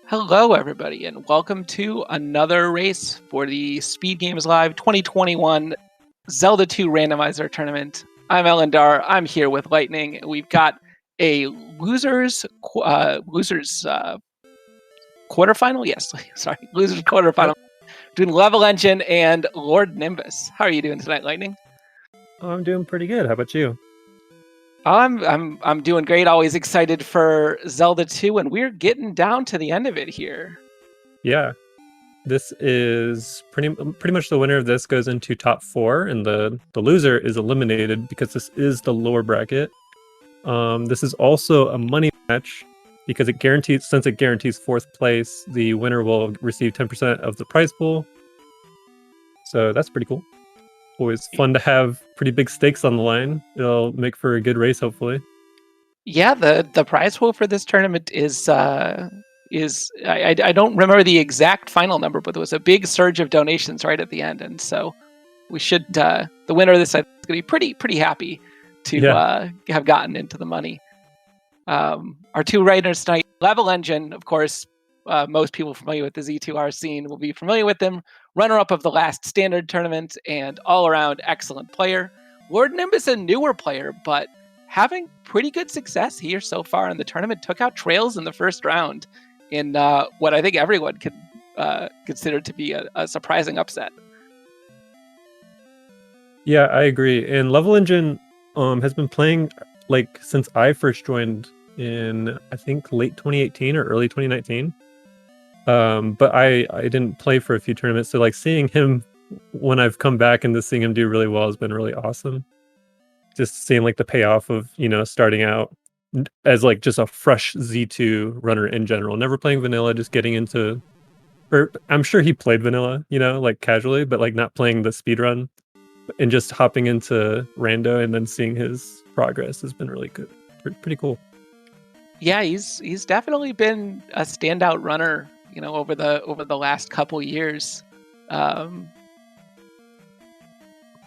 Hello, everybody, and welcome to another race for the SpeedGaming Live 2021 Zelda 2 Randomizer Tournament. I'm Elendar. I'm here with Lightning. We've got a losers quarterfinal. Yes, sorry, losers quarterfinal between levelengine and Lord Nimbus. How are you doing tonight, Lightning? I'm doing pretty good. How about you? I'm doing great. Always excited for Zelda 2, and we're getting down to the end of it here. Yeah, this is pretty much the winner of this goes into top 4, and the loser is eliminated because this is the lower bracket. This is also a money match because it guarantees 4th place, the winner will receive 10% of the prize pool. So that's pretty cool. Always fun to have pretty big stakes on the line. It'll make for a good race, hopefully. Yeah, the prize pool for this tournament is I don't remember the exact final number, but there was a big surge of donations right at the end, and so we should the winner of this is going to be pretty happy to have gotten into the money. Our two writers tonight, levelengine, of course, most people familiar with the Z2R scene will be familiar with them. Runner-up of the last standard tournament and all-around excellent player. Lord Nimbus, a newer player, but having pretty good success here so far in the tournament. Took out Trails in the first round in what I think everyone could consider to be a surprising upset. Yeah, I agree. And levelengine has been playing like since I first joined in I think late 2018 or early 2019. But I didn't play for a few tournaments, so like seeing him when I've come back and seeing him do really well has been really awesome. Just seeing like the payoff of, you know, starting out as like just a fresh Z2 runner in general, never playing vanilla, just getting into, or I'm sure he played vanilla, you know, like casually, but like not playing the speedrun and just hopping into rando and then seeing his progress has been really good. Pretty cool. Yeah, he's definitely been a standout runner, you know, over the last couple years,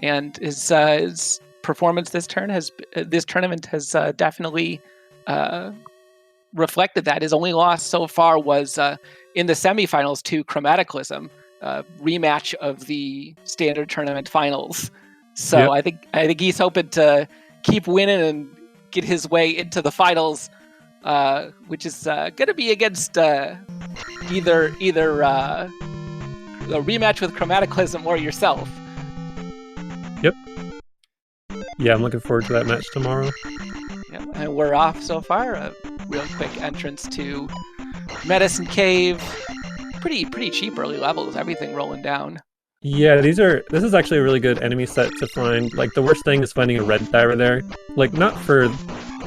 and his performance this tournament has definitely reflected that. His only loss so far was in the semifinals to Chromaticalism, rematch of the standard tournament finals. So yep. I think he's hoping to keep winning and get his way into the finals, which is going to be against either a rematch with Chromaticalism or yourself. Yep. Yeah, I'm looking forward to that match tomorrow. Yeah, and we're off so far. A real quick entrance to Medicine Cave. Pretty cheap early levels. Everything rolling down. Yeah, this is actually a really good enemy set to find. Like the worst thing is finding a red Thyra there. Like not for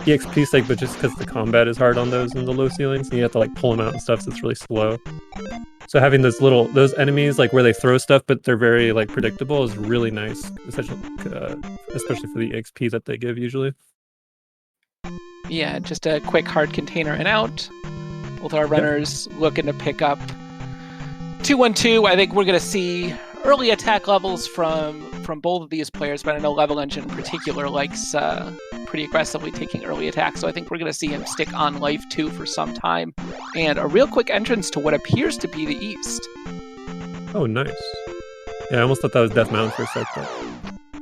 EXP sake, but just because the combat is hard on those in the low ceilings, and you have to like pull them out and stuff, so it's really slow. So having those enemies like where they throw stuff, but they're very like predictable, is really nice, especially for the EXP that they give usually. Yeah, just a quick hard container and out. Both our runners looking to pick up 2-1-2. I think we're going to see early attack levels from both of these players, but I know levelengine in particular likes pretty aggressively taking early attacks, so I think we're going to see him stick on life 2 for some time. And a real quick entrance to what appears to be the east. Oh, nice. Yeah, I almost thought that was Death Mountain for a second.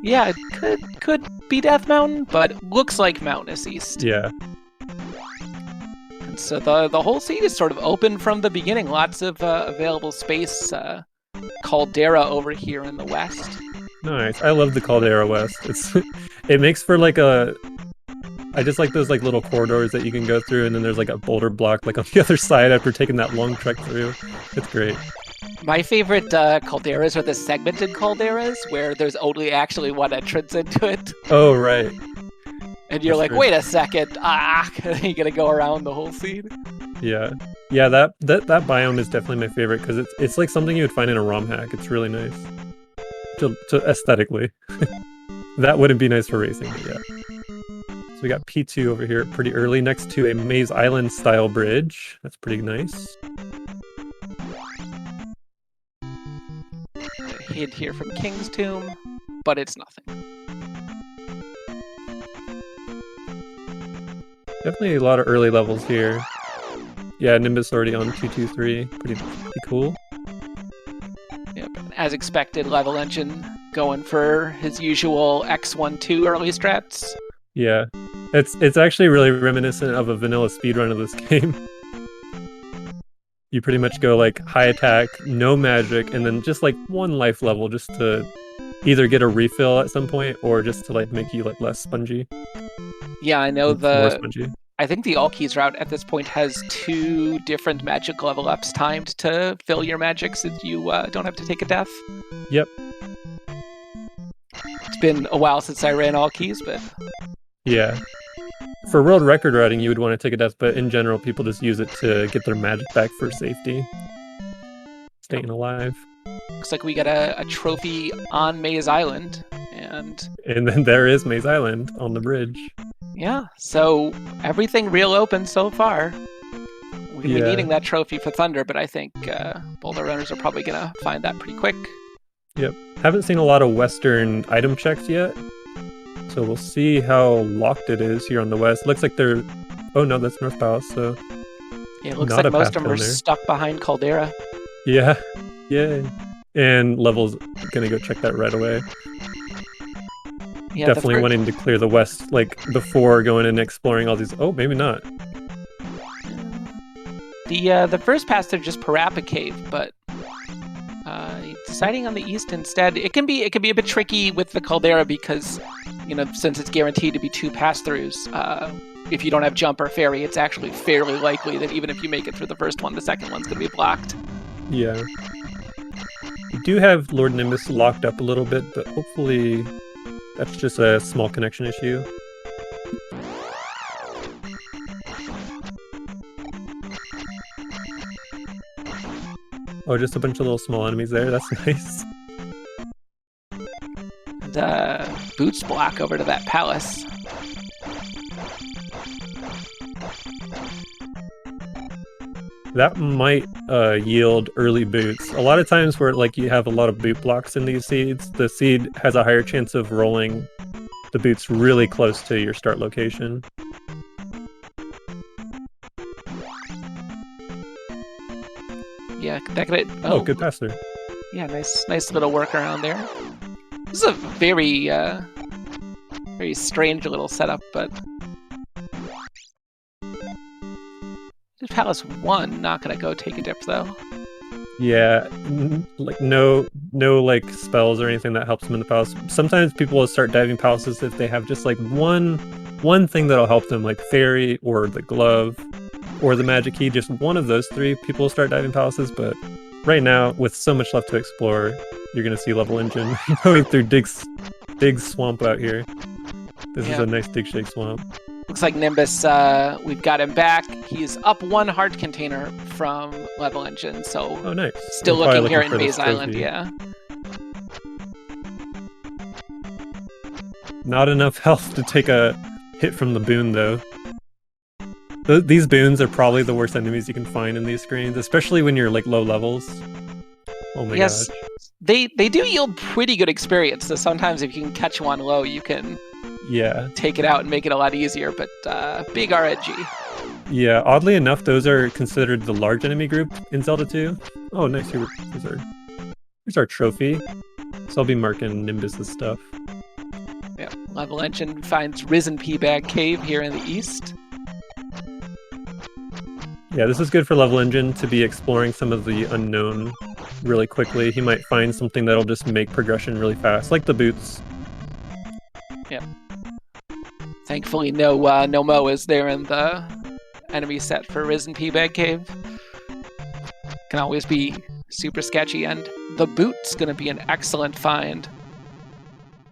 Yeah, it could be Death Mountain, but looks like Mountain is east. Yeah. And so the whole scene is sort of open from the beginning. Lots of available space. Caldera over here in the west. Nice. I love the Caldera West. It makes for like I just like those like little corridors that you can go through, and then there's like a boulder block like on the other side after taking that long trek through. It's great. My favorite calderas are the segmented calderas, where there's only actually one entrance into it. Oh, right. And you're like, wait a second, you're gonna go around the whole scene. Yeah, that biome is definitely my favorite because it's like something you would find in a ROM hack. It's really nice, to aesthetically. That wouldn't be nice for racing, but yeah. So we got P2 over here pretty early next to a Maze Island style bridge. That's pretty nice. A hint here from King's Tomb, but it's nothing. Definitely a lot of early levels here. Yeah, Nimbus already on 223. Pretty cool. Yep. As expected, levelengine going for his usual X1-2 early strats. Yeah, it's actually really reminiscent of a vanilla speedrun of this game. You pretty much go like high attack, no magic, and then just like one life level just to either get a refill at some point or just to like make you like less spongy. Yeah, I know More spongy. I think the all keys route at this point has 2 different magic level ups timed to fill your magic so you don't have to take a death. Yep. It's been a while since I ran all keys, but yeah. For world record riding, you would want to take a death, but in general, people just use it to get their magic back for safety. Staying alive. Looks like we got a trophy on Maze Island, and then there is Maze Island on the bridge. Yeah, so everything real open so far. We're gonna be needing that trophy for Thunder, but I think Boulder runners are probably gonna find that pretty quick. Yep. Haven't seen a lot of Western item checks yet, so we'll see how locked it is here on the west. Looks like they're... Oh no, that's North Palace, so... Yeah, it looks like most of them are stuck behind Caldera. Yeah, yeah. And Level's gonna go check that right away. Yeah, definitely wanting to clear the west, like, before going and exploring all these... Oh, maybe not. The first pass they're just Parappa Cave, but deciding on the east instead, it can be a bit tricky with the Caldera because, you know, since it's guaranteed to be 2 pass-throughs, if you don't have jump or ferry, it's actually fairly likely that even if you make it through the first one, the second one's going to be blocked. Yeah. You do have Lord Nimbus locked up a little bit, but hopefully that's just a small connection issue. Oh, just a bunch of little small enemies there. That's nice. And boots block over to that palace. That might yield early boots. A lot of times where like you have a lot of boot blocks in these seeds, the seed has a higher chance of rolling the boots really close to your start location. Yeah, that could... Oh, good pass through. Yeah, nice little workaround there. This is a very very strange little setup, but Palace 1 not gonna go take a dip though. Yeah, like no like spells or anything that helps them in the palace. Sometimes people will start diving palaces if they have just like one thing that'll help them, like fairy or the glove or the magic key. Just one of those 3 people will start diving palaces, but right now with so much left to explore, you're gonna see levelengine going through dig swamp out here. This is a nice dig shake swamp. Looks like Nimbus, we've got him back. He's up 1 heart container from levelengine, so oh, nice. Still looking here in Maze Island, yeah. Not enough health to take a hit from the boon, though. These boons are probably the worst enemies you can find in these screens, especially when you're like low levels. Oh my gosh. They do yield pretty good experience, so sometimes if you can catch one low, you can take it out and make it a lot easier, but big RNG. Yeah, oddly enough, those are considered the large enemy group in Zelda 2. Oh, nice. Here's our trophy. So I'll be marking Nimbus's stuff. Yeah, levelengine finds Risen P-Bag Cave here in the east. Yeah, this is good for levelengine to be exploring some of the unknown really quickly. He might find something that'll just make progression really fast, like the boots. Yeah. Thankfully, no Mo is there in the enemy set for Risen P-Bag Cave. Can always be super sketchy, and the boot's going to be an excellent find.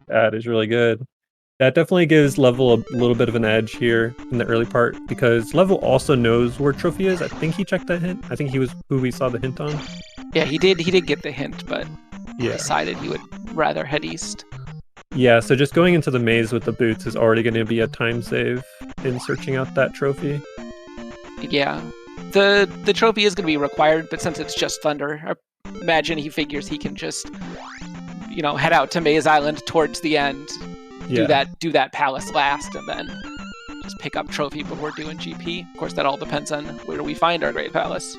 That is really good. That definitely gives Level a little bit of an edge here in the early part, because Level also knows where Trophy is. I think he checked that hint. I think he was who we saw the hint on. Yeah, he did get the hint, but decided he would rather head east. Yeah, so just going into the maze with the boots is already going to be a time save in searching out that trophy. Yeah. The trophy is going to be required, but since it's just Thunder, I imagine he figures he can just, you know, head out to Maze Island towards the end, do that palace last, and then just pick up trophy before doing GP. Of course, that all depends on where we find our Great Palace.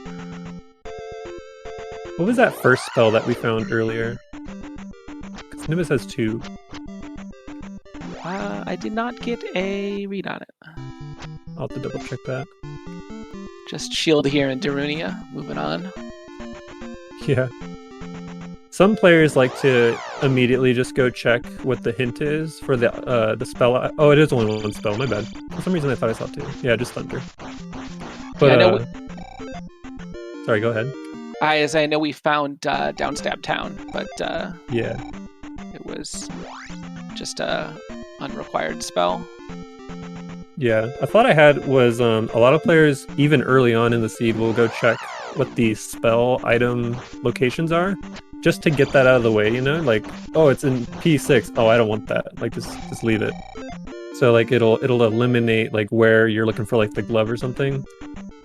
What was that first spell that we found earlier? Because Nimbus has 2. I did not get a read on it. I'll have to double check that. Just shield here in Darunia. Moving on. Yeah. Some players like to immediately just go check what the hint is for the spell. Oh, it is only one spell. My bad. For some reason, I thought I saw 2. Yeah, just Thunder. But yeah, sorry, go ahead. I know we found Downstab Town, but yeah, it was just a unrequired spell. Yeah, a thought I had was a lot of players, even early on in the seed, will go check what the spell item locations are, just to get that out of the way, you know? Like, oh, it's in P6. Oh, I don't want that. Like, just leave it. So, like, it'll eliminate, like, where you're looking for, like, the glove or something.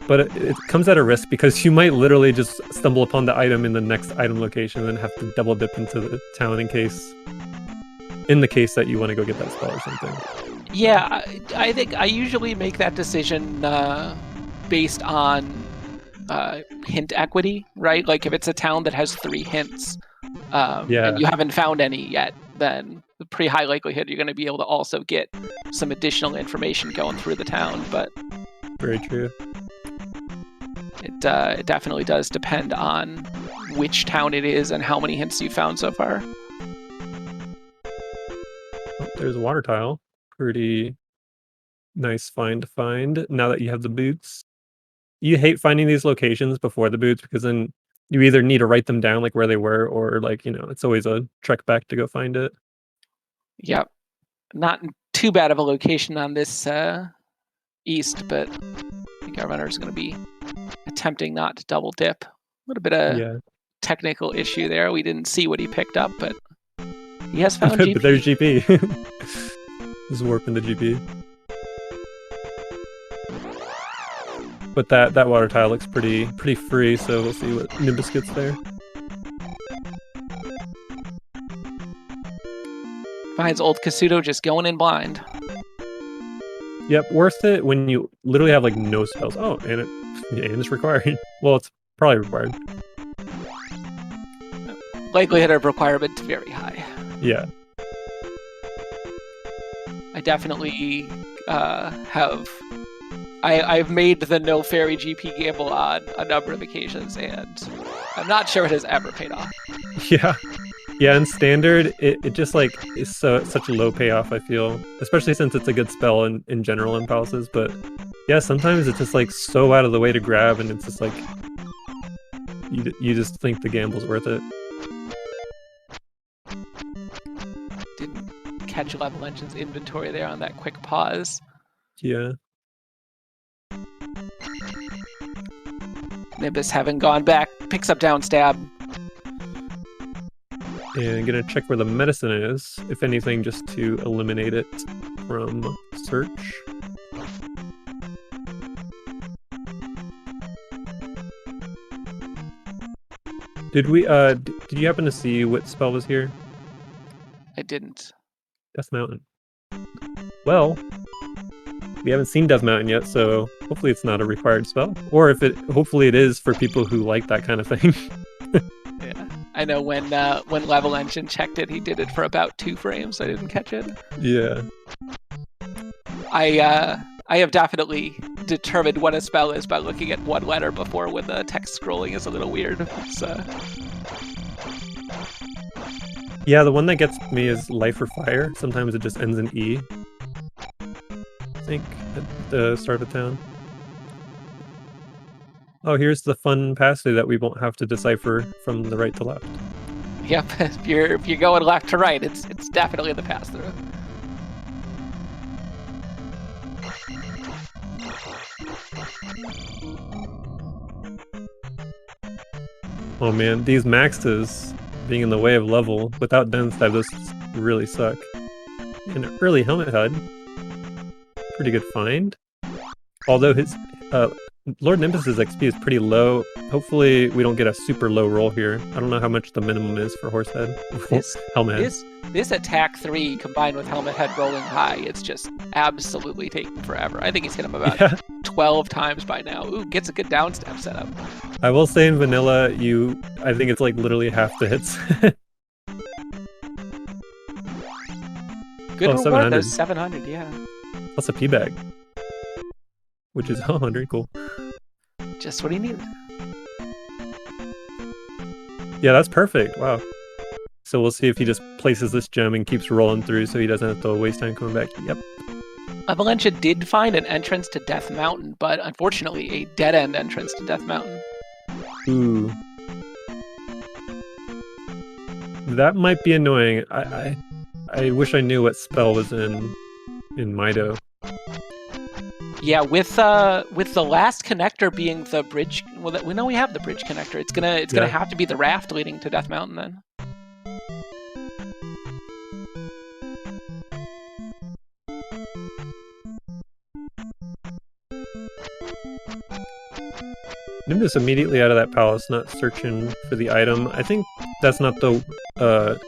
But it comes at a risk because you might literally just stumble upon the item in the next item location and have to double dip into the town in the case that you want to go get that spell or something. Yeah, I think I usually make that decision based on hint equity, right? Like if it's a town that has 3 hints and you haven't found any yet, then the pretty high likelihood you're going to be able to also get some additional information going through the town. But very true. It definitely does depend on which town it is and how many hints you've found so far. Oh, there's a water tile. Pretty nice find to find now that you have the boots. You hate finding these locations before the boots because then you either need to write them down like where they were or like, you know, it's always a trek back to go find it. Yep. Not too bad of a location on this east, but I think our runner is going to be attempting not to double dip. A little bit of technical issue there. We didn't see what he picked up, but he has found GP. But there's GP. Just warping the GP. But that water tile looks pretty free, so we'll see what Nimbus gets there. Finds old Kasuto just going in blind. Yep, worth it when you literally have like no spells. Oh, and it's required. Well, it's probably required. Likelihood of requirement very high. Yeah. I definitely have. I've made the no fairy GP gamble on a number of occasions, and I'm not sure it has ever paid off. Yeah, in standard, it just like is such a low payoff, I feel, especially since it's a good spell in general in palaces. But yeah, sometimes it's just like so out of the way to grab, and it's just like you just think the gamble's worth it. Didn't catch levelengine's inventory there on that quick pause. Yeah. Nimbus, having gone back, picks up down stab. And gonna check where the medicine is, if anything, just to eliminate it from search. Did you happen to see what spell was here? I didn't. Death Mountain. Well, we haven't seen Death Mountain yet, so hopefully it's not a required spell. Or hopefully it is for people who like that kind of thing. Yeah, I know when levelengine checked it, he did it for about 2 frames. I didn't catch it. Yeah. I have definitely determined what a spell is by looking at one letter before when the text scrolling is a little weird. So. Yeah, the one that gets me is Life or Fire. Sometimes it just ends in E. I think at the start of the town. Oh, here's the fun pass-through that we won't have to decipher from the right to left. Yep, if you're going left to right, it's definitely the pass-through. Oh man, these maxes being in the way of level without dense dive, those really suck. An early helmet HUD. Pretty good find. Although his Lord Nimbus's XP is pretty low Hopefully we don't get a super low roll here. I don't know how much the minimum is for Horsehead. Helmet Head. This attack 3 combined with Helmet Head rolling high, it's just absolutely taking forever. I think he's hit him about 12 times by now. Ooh, gets a good down step setup. I will say in vanilla, I think it's like literally half the hits. Good reward, 700. Those 700, yeah. Plus a P-bag, which is 100, cool. Just what he needed. Yeah, that's perfect. Wow. So we'll see if he just places this gem and keeps rolling through so he doesn't have to waste time coming back. Yep. Valencia did find an entrance to Death Mountain, but unfortunately a dead-end entrance to Death Mountain. Ooh. That might be annoying. I wish I knew what spell was in Mido. Yeah, with the last connector being the bridge. Well, we know we have the bridge connector. It's gonna have to be the raft leading to Death Mountain then. Nimbus immediately out of that palace, not searching for the item. I think that's not the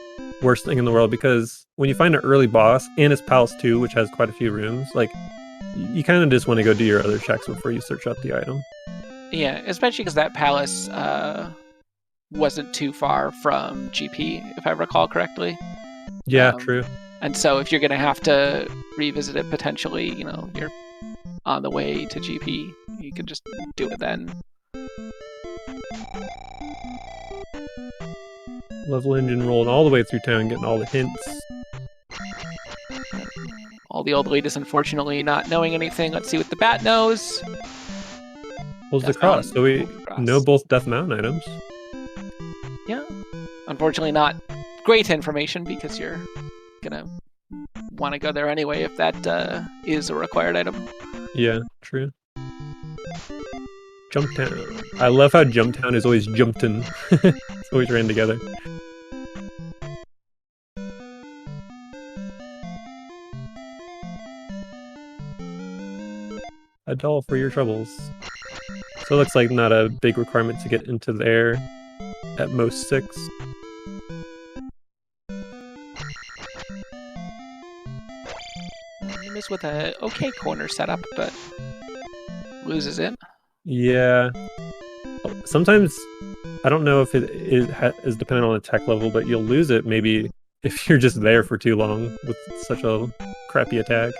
worst thing in the world, because when you find an early boss, and it's palace 2, which has quite a few rooms, like, you kind of just want to go do your other checks before you search out the item. Yeah, especially because that palace wasn't too far from GP, if I recall correctly. Yeah, true. And so if you're going to have to revisit it potentially, you know, you're on the way to GP, you can just do it then. Levelengine rolling all the way through town, getting all the hints. All the old ladies, unfortunately, not knowing anything. Let's see what the bat knows. Pulls the cross, so we know both Death Mountain items. Yeah. Unfortunately, not great information, because you're gonna want to go there anyway if that is a required item. Yeah, true. Jump Town. I love how Jump Town is always jumped in. It's always ran together. A doll for your troubles. So it looks like not a big requirement to get into there. At most 6. Nimbus with a okay corner setup, but loses it. Yeah. Sometimes, I don't know if it is dependent on the tech level, but you'll lose it maybe if you're just there for too long with such a crappy attack.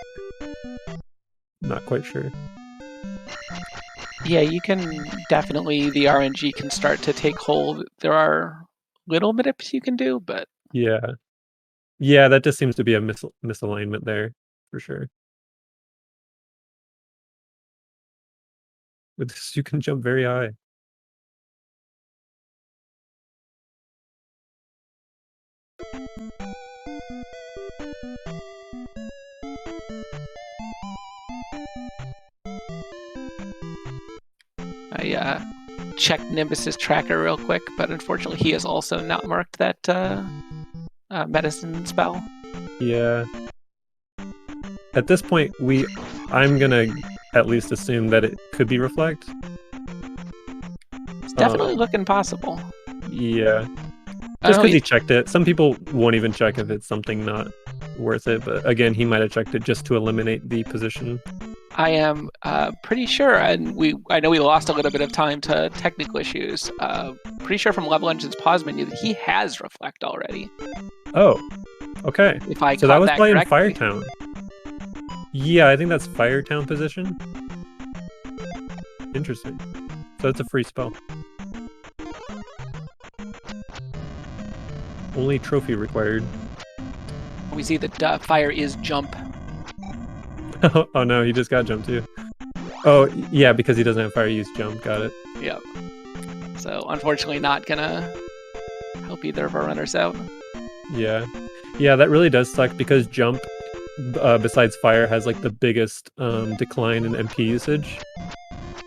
Not quite sure. Yeah, you can definitely, the RNG can start to take hold. There are little manips you can do, but... Yeah. Yeah, that just seems to be a misalignment there, for sure. With this, you can jump very high. I checked Nimbus's tracker real quick, but unfortunately he has also not marked that medicine spell. Yeah. At this point, I'm gonna at least assume that it could be Reflect. It's definitely looking possible. Yeah. Just because he checked it. Some people won't even check if it's something not worth it, but again, he might have checked it just to eliminate the position. I am pretty sure, and I know we lost a little bit of time to technical issues. Pretty sure from Levelige's pause menu that he has Reflect already. Oh, okay. If I so that was probably in correctly. Firetown. Yeah, I think that's Firetown position. Interesting. So it's a free spell. Only trophy required. We see that fire is jump. Oh no, he just got jump too. Oh yeah, because he doesn't have fire use jump. Got it. Yep. So unfortunately, not gonna help either of our runners out. Yeah, yeah, that really does suck because jump, besides fire, has like the biggest decline in MP usage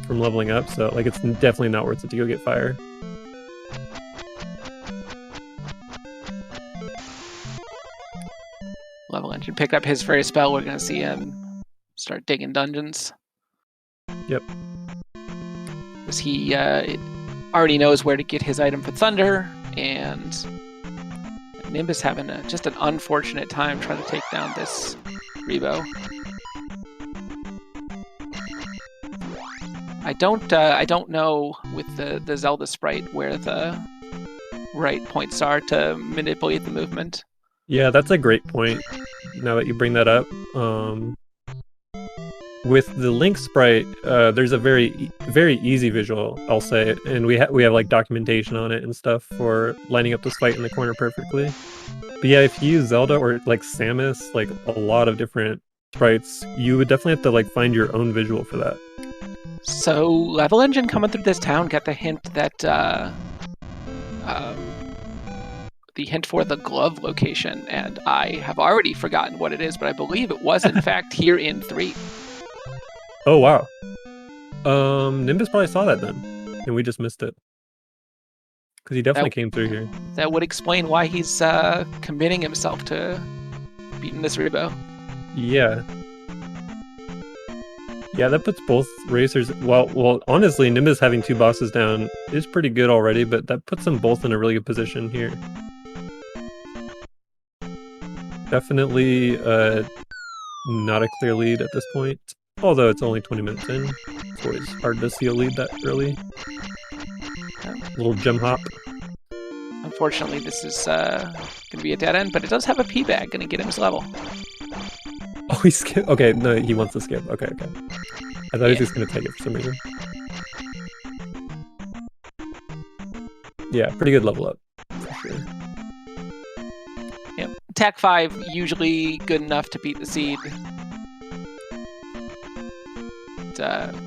from leveling up. So like, it's definitely not worth it to go get fire. Levelengine pick up his fairy spell. We're gonna see him start digging dungeons. Yep. Because he already knows where to get his item for Thunder, and Nimbus having just an unfortunate time trying to take down this Rebo. I don't know with the Zelda sprite where the right points are to manipulate the movement. Yeah, that's a great point. Now that you bring that up, with the Link sprite, there's a very easy visual, I'll say, and we have like documentation on it and stuff for lining up this fight in the corner perfectly. But yeah, if you use Zelda or like Samus, like a lot of different sprites, you would definitely have to like find your own visual for that. So levelengine coming through this town got the hint that the hint for the glove location, and I have already forgotten what it is, but I believe it was in fact here in 3. Oh wow. Nimbus probably saw that then, and we just missed it. Because he definitely came through here. That would explain why he's committing himself to beating this Rebo. Yeah. Yeah, that puts both racers... Well, honestly, Nimbus having 2 bosses down is pretty good already, but that puts them both in a really good position here. Definitely not a clear lead at this point, although it's only 20 minutes in. It's always hard to see a lead that early. Little gem hop. Unfortunately, this is going to be a dead end, but it does have a P-bag, going to get him his level. Oh, he skipped. Okay, no, he wants to skip. Okay. I thought he was just going to take it for some reason. Yeah, pretty good level up, for sure. Yeah, attack 5, usually good enough to beat the seed.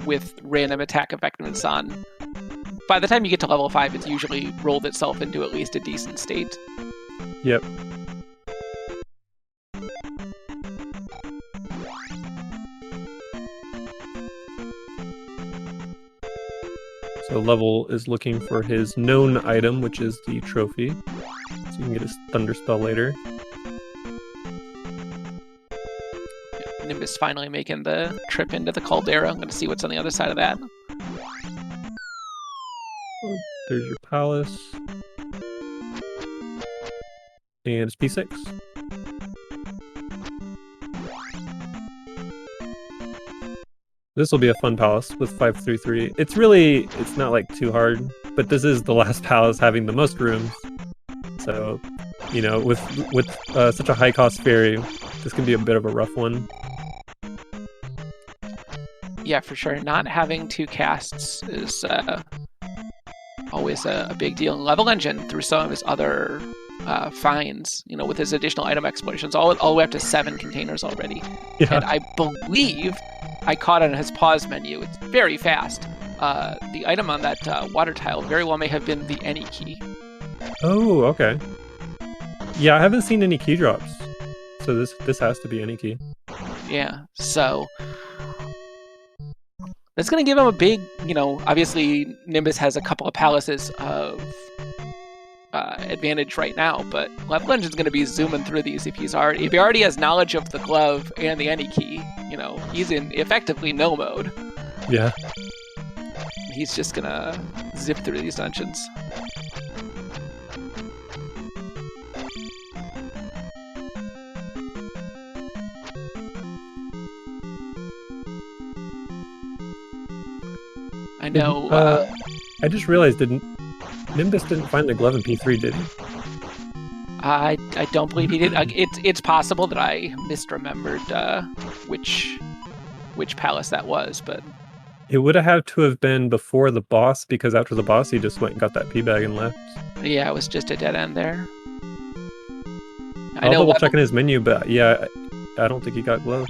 With random attack effectiveness on. By the time you get to level 5, it's usually rolled itself into at least a decent state. Yep. So Level is looking for his known item, which is the trophy. So you can get his Thunder Spell later. Nimbus finally making the trip into the Caldera. I'm going to see what's on the other side of that. Oh, there's your palace. And it's P6. This will be a fun palace with 533. It's not like too hard, but this is the last palace having the most rooms. So, you know, with such a high cost fairy, this can be a bit of a rough one. Yeah, for sure. Not having 2 casts is always a big deal. And levelengine, through some of his other finds, you know, with his additional item explorations, all the way up to 7 containers already. Yeah. And I believe I caught it on his pause menu. It's very fast. The item on that water tile very well may have been the any key. Oh, okay. Yeah, I haven't seen any key drops, so this has to be any key. Yeah, so that's going to give him a big, you know, obviously Nimbus has a couple of palaces of advantage right now, but levelengine's going to be zooming through these if he already has knowledge of the glove and the any key. You know, he's in effectively no mode. Yeah. He's just going to zip through these dungeons. I know. I just realized Nimbus didn't find the glove in P3, did he? I don't believe he did. It's possible that I misremembered which palace that was, but it would have had to have been before the boss, because after the boss he just went and got that P-bag and left. Yeah, it was just a dead end there. I'll double check in his menu, but yeah, I don't think he got glove.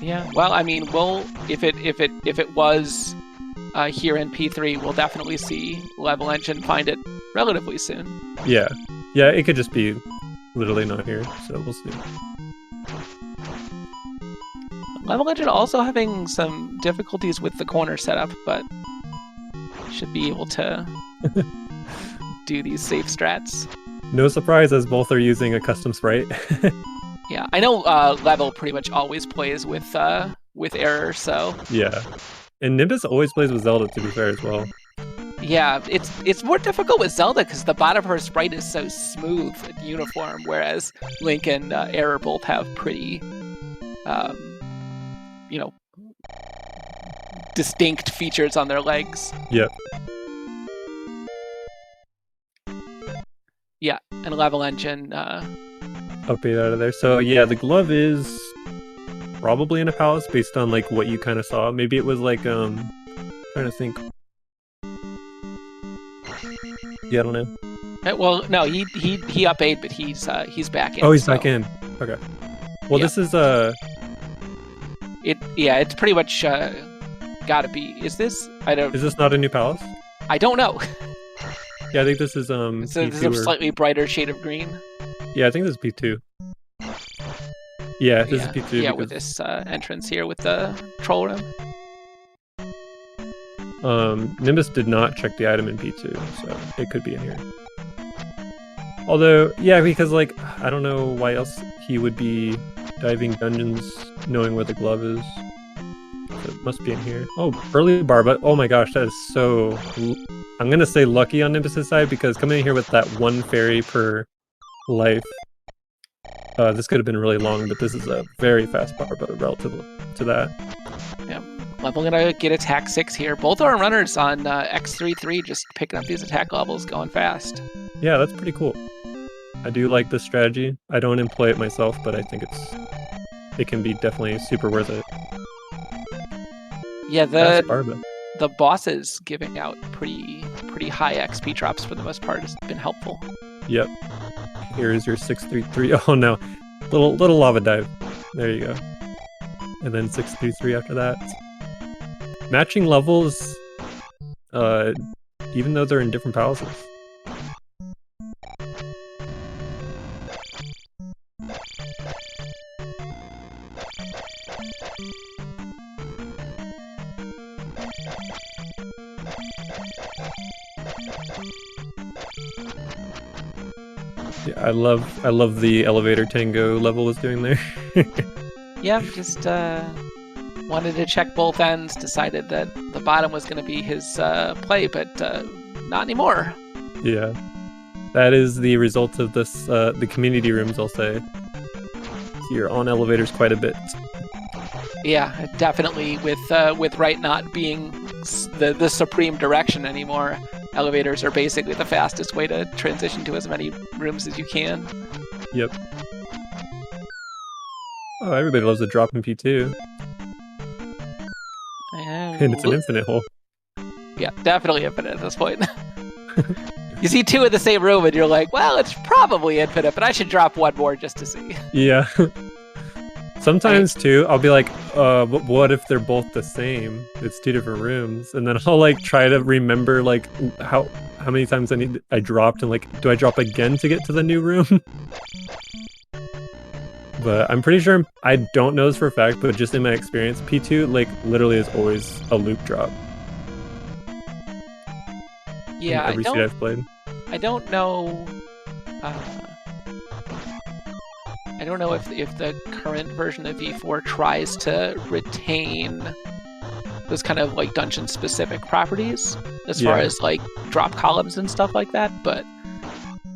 Yeah, well, I mean, if it was here in P3, we'll definitely see levelengine find it relatively soon. Yeah, it could just be literally not here, so we'll see. levelengine also having some difficulties with the corner setup, but should be able to do these safe strats. No surprise, as both are using a custom sprite. Yeah, I know Level pretty much always plays with error, so... Yeah. And Nimbus always plays with Zelda, to be fair, as well. Yeah, it's more difficult with Zelda because the bottom of her sprite is so smooth and uniform, whereas Link and Air both have pretty, distinct features on their legs. Yep. Yeah, and Level Engine. Update out of there. So yeah, the glove is probably in a palace based on like what you kind of saw. Maybe it was like trying to think. Yeah, I don't know. Well, no, he up 8, but he's back in. Oh, he's back in. Okay. Well, this is it's pretty much gotta be. Is this? Is this not a new palace? I don't know. Yeah, I think this is So this is a slightly brighter shade of green. Yeah, I think this is P2. Yeah, this is P2. Yeah, with this entrance here with the troll room. Nimbus did not check the item in P2, so it could be in here. Although, yeah, because like I don't know why else he would be diving dungeons knowing where the glove is. So it must be in here. Oh, early bar, but oh my gosh, that is so... I'm gonna say lucky on Nimbus' side because coming in here with that 1 fairy per life, this could have been really long, but this is a very fast bar relative to that. Yeah, level gonna get attack 6 here. Both our runners on X33 just picking up these attack levels, going fast. Yeah, that's pretty cool. I do like this strategy. I don't employ it myself, but I think it can be definitely super worth it. Yeah, the bosses giving out pretty high XP drops for the most part has been helpful. Yep. Here is your 633. Oh no, little lava dive. There you go. And then 633 after that. Matching levels, even though they're in different palaces. Yeah, I love the elevator tango level was doing there. Yeah, just wanted to check both ends, decided that the bottom was going to be his play, but not anymore. Yeah, that is the result of this, the community rooms, I'll say. So you're on elevators quite a bit. Yeah, definitely with right not being the supreme direction anymore. Elevators are basically the fastest way to transition to as many rooms as you can. Yep. Oh, everybody loves a drop in P2. And it's an infinite hole. Yeah, definitely infinite at this point. You see 2 in the same room and you're like, well, it's probably infinite, but I should drop 1 more just to see. Yeah. Sometimes too, I'll be like, what if they're both the same? It's 2 different rooms, and then I'll like try to remember like how many times I dropped, and like, do I drop again to get to the new room? But I'm pretty sure I don't know this for a fact, but just in my experience, P2 like literally is always a loop drop. Yeah, every seed I've played. I don't know. I don't know if the current version of V4 tries to retain those kind of like dungeon specific properties as far as like drop columns and stuff like that, but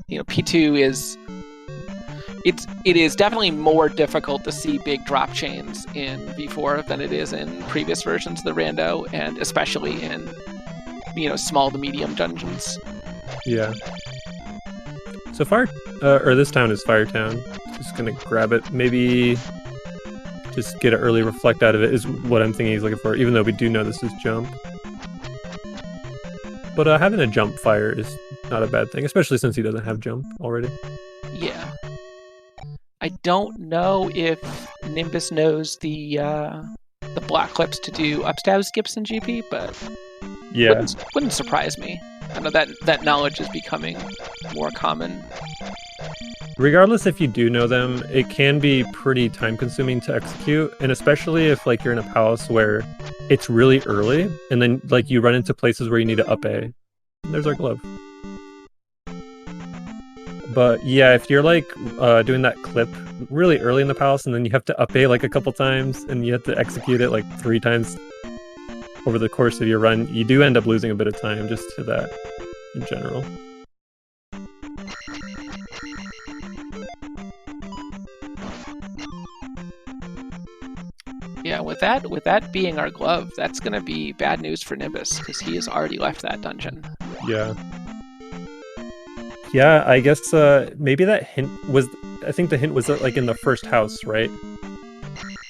P2 it is definitely more difficult to see big drop chains in V4 than it is in previous versions of the Rando, and especially in small to medium dungeons. Yeah. So far, or this town is Firetown. Just gonna grab it. Maybe just get an early reflect out of it is what I'm thinking he's looking for, even though we do know this is jump. But having a jump fire is not a bad thing, especially since he doesn't have jump already. Yeah. I don't know if Nimbus knows the block clips to do upstab skips in GP, but yeah, wouldn't surprise me. I know that knowledge is becoming more common. Regardless if you do know them, it can be pretty time-consuming to execute, and especially if like you're in a palace where it's really early, and then like you run into places where you need to up A. There's our glove. But yeah, if you're like doing that clip really early in the palace, and then you have to up A like a couple times, and you have to execute it like 3 times, over the course of your run, you do end up losing a bit of time just to that in general. Yeah, with that being our glove, that's gonna be bad news for Nimbus because he has already left that dungeon. Yeah. Yeah, I guess maybe that hint was. I think the hint was like in the first house, right?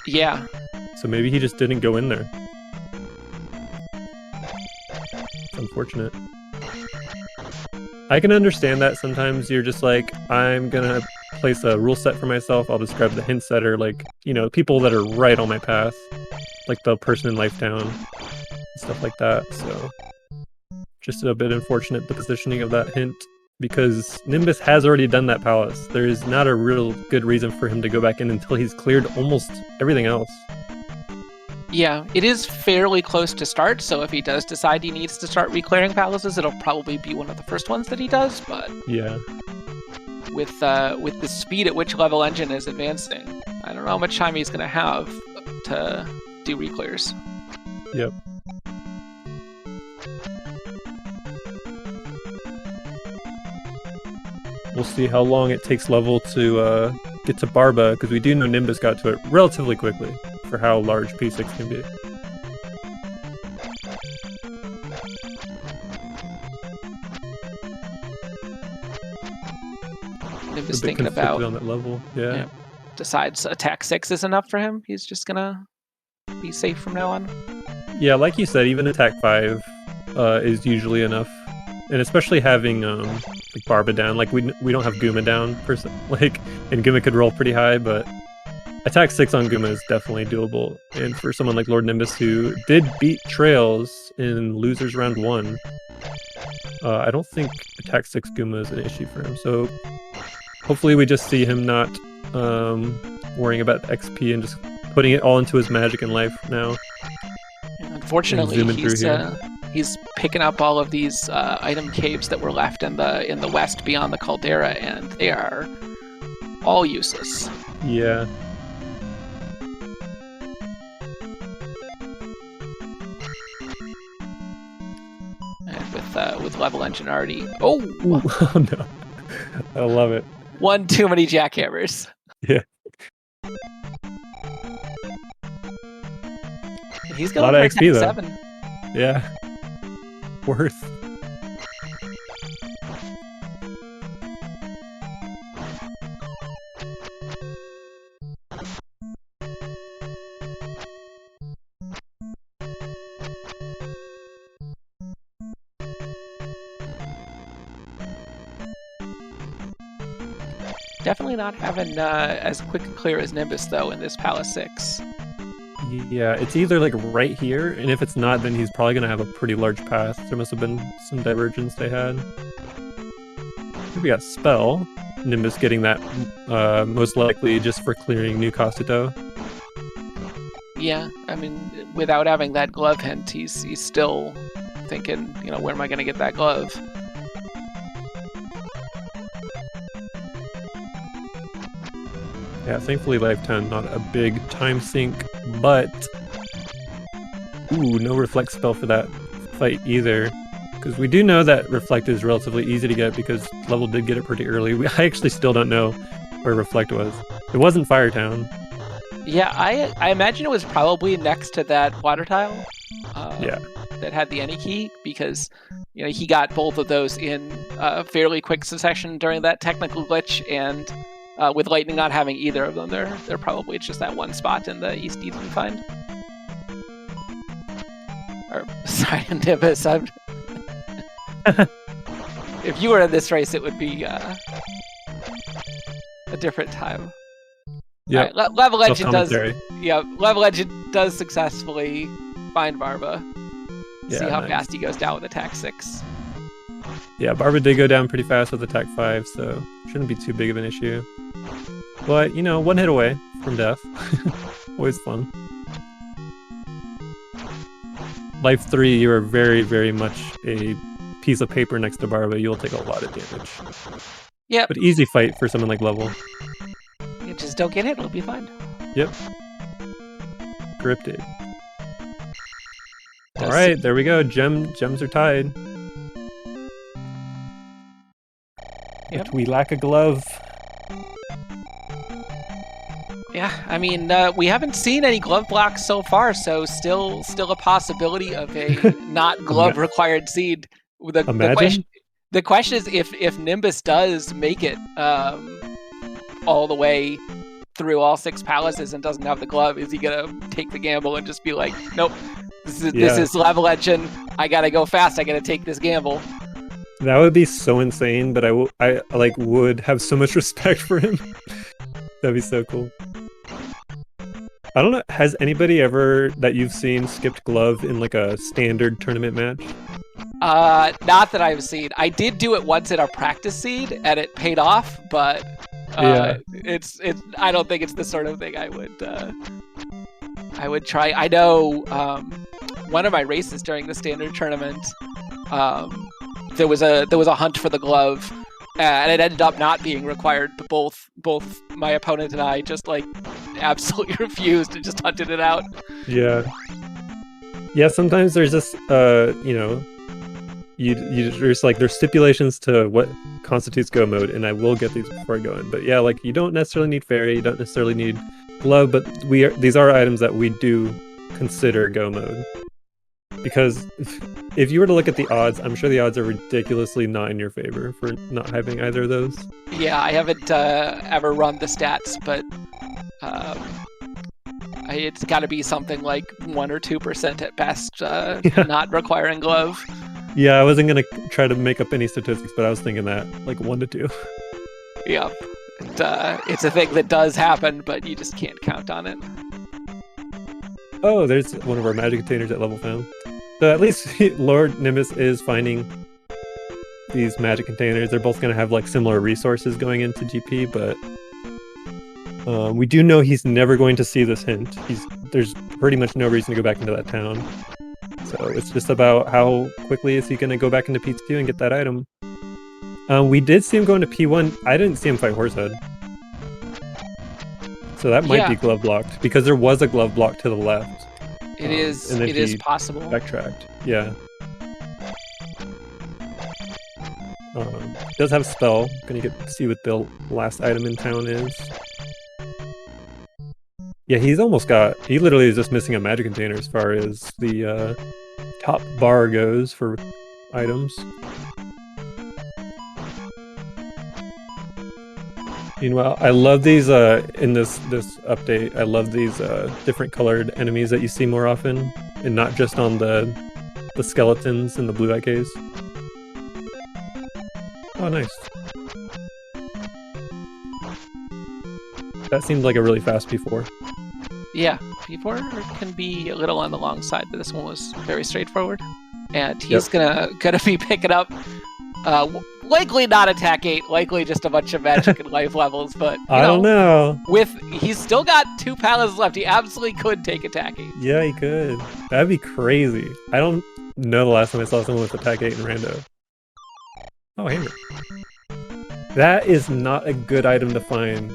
Yeah. So maybe he just didn't go in there. It's unfortunate. I can understand that sometimes you're just like, I'm gonna place a rule set for myself. I'll just grab the hint setter, like, you know, people that are right on my path, like the person in Lifetown and stuff like that. So just a bit unfortunate, the positioning of that hint, because Nimbus has already done that palace. There is not a real good reason for him to go back in until he's cleared almost everything else. Yeah, it is fairly close to start, so if he does decide he needs to start re-clearing palaces, it'll probably be one of the first ones that he does, but yeah, with the speed at which level engine is advancing, I don't know how much time he's going to have to do re-clears. Yep. We'll see how long it takes level to get to Barba, because we do know Nimbus got to it relatively quickly for how large P6 can be. Nimbus thinking about on that level. Yeah. Decides attack 6 is enough for him. He's just gonna be safe from now on. Yeah, like you said, even attack 5 is usually enough, and especially having like Barba down. Like we don't have Guma down, like, and Guma could roll pretty high, but attack 6 on Guma is definitely doable. And for someone like Lord Nimbus, who did beat Trails in Losers Round 1, I don't think attack 6 Guma is an issue for him. So hopefully we just see him not worrying about XP and just putting it all into his magic and life now. Unfortunately, he's picking up all of these item caves that were left in the west beyond the caldera, and they are all useless. Yeah. And with level engine already. Oh no! I love it. One too many jackhammers. Yeah. He's going for XP though. 7. Yeah. Worth. Definitely not having as quick and clear as Nimbus though in this Palace 6. Yeah, it's either like right here, and if it's not, then he's probably gonna have a pretty large path. There must have been some divergence they had. We got Spell. Nimbus getting that most likely just for clearing New Costato. Yeah, I mean, without having that glove hint, he's still thinking, you know, where am I going to get that glove? Yeah, thankfully Lifetime not a big time sink, but ooh, no Reflect spell for that fight either. Because we do know that Reflect is relatively easy to get because level did get it pretty early. I actually still don't know where Reflect was. It wasn't Firetown. Yeah, I imagine it was probably next to that water tile. Yeah. That had the any key, because you know he got both of those in fairly quick succession during that technical glitch, and with Lightning not having either of them, they're probably just that one spot in the East Eden find. Or sorry, Nimbus. If you were in this race, it would be a different time. Yeah. Right, Level Legend does. Yeah, Level Legend does successfully find Barba. Yeah, see how fast he goes down with attack 6. Yeah, Barba did go down pretty fast with attack 5, so shouldn't be too big of an issue. But, you know, one hit away from death. Always fun. Life 3, you are very, very much a piece of paper next to Barba. You'll take a lot of damage. Yep. But easy fight for someone like Level. You just don't get hit, it'll be fine. Yep. Scripted. All right, there we go. Gems are tied. Yep. But we lack a glove. Yeah, I mean, we haven't seen any glove blocks so far, so still a possibility of a not glove required seed. Imagine. The question is if Nimbus does make it all the way through all 6 palaces and doesn't have the glove, is he gonna take the gamble and just be like, nope, this is level legend. I gotta go fast. I gotta take this gamble. That would be so insane, but I like would have so much respect for him. That'd be so cool. I don't know. Has anybody ever that you've seen skipped glove in like a standard tournament match? Not that I've seen. I did do it once in our practice seed, and it paid off. But it's I don't think it's the sort of thing I would try. I know one of my races during the standard tournament, there was a hunt for the glove. And it ended up not being required, but both my opponent and I just like absolutely refused and just hunted it out. Yeah. Sometimes there's this, there's like there's stipulations to what constitutes go mode, and I will get these before I go in. But yeah, like you don't necessarily need fairy, you don't necessarily need glove, but these are items that we do consider go mode. Because if you were to look at the odds, I'm sure the odds are ridiculously not in your favor for not having either of those. Yeah, I haven't ever run the stats, but it's got to be something like 1 or 2% at best, not requiring glove. Yeah, I wasn't gonna try to make up any statistics, but I was thinking that like 1 to 2. Yeah, it's a thing that does happen, but you just can't count on it. Oh, there's one of our magic containers at level found. So at least Lord Nimbus is finding these magic containers. They're both going to have like similar resources going into GP, but we do know he's never going to see this hint. There's pretty much no reason to go back into that town. So it's just about how quickly is he going to go back into P2 and get that item. We did see him go into P1. I didn't see him fight Horsehead. So that might be glove blocked, because there was a glove block to the left. It is possible. Backtracked. Yeah. Does have spell. Gonna get to see what the last item in town is. Yeah, he literally is just missing a magic container as far as the top bar goes for items. Meanwhile, I love these in this update. I love these different colored enemies that you see more often, and not just on the skeletons and the blue IKs. Oh, nice. That seemed like a really fast P4. Yeah, P4 can be a little on the long side, but this one was very straightforward. And he's gonna be picking up likely not attack 8, likely just a bunch of magic and life levels, but I don't know. He's still got 2 palaces left. He absolutely could take attack 8. Yeah, he could. That'd be crazy. I don't know the last time I saw someone with attack 8 in rando. Oh, hammer. That is not a good item to find,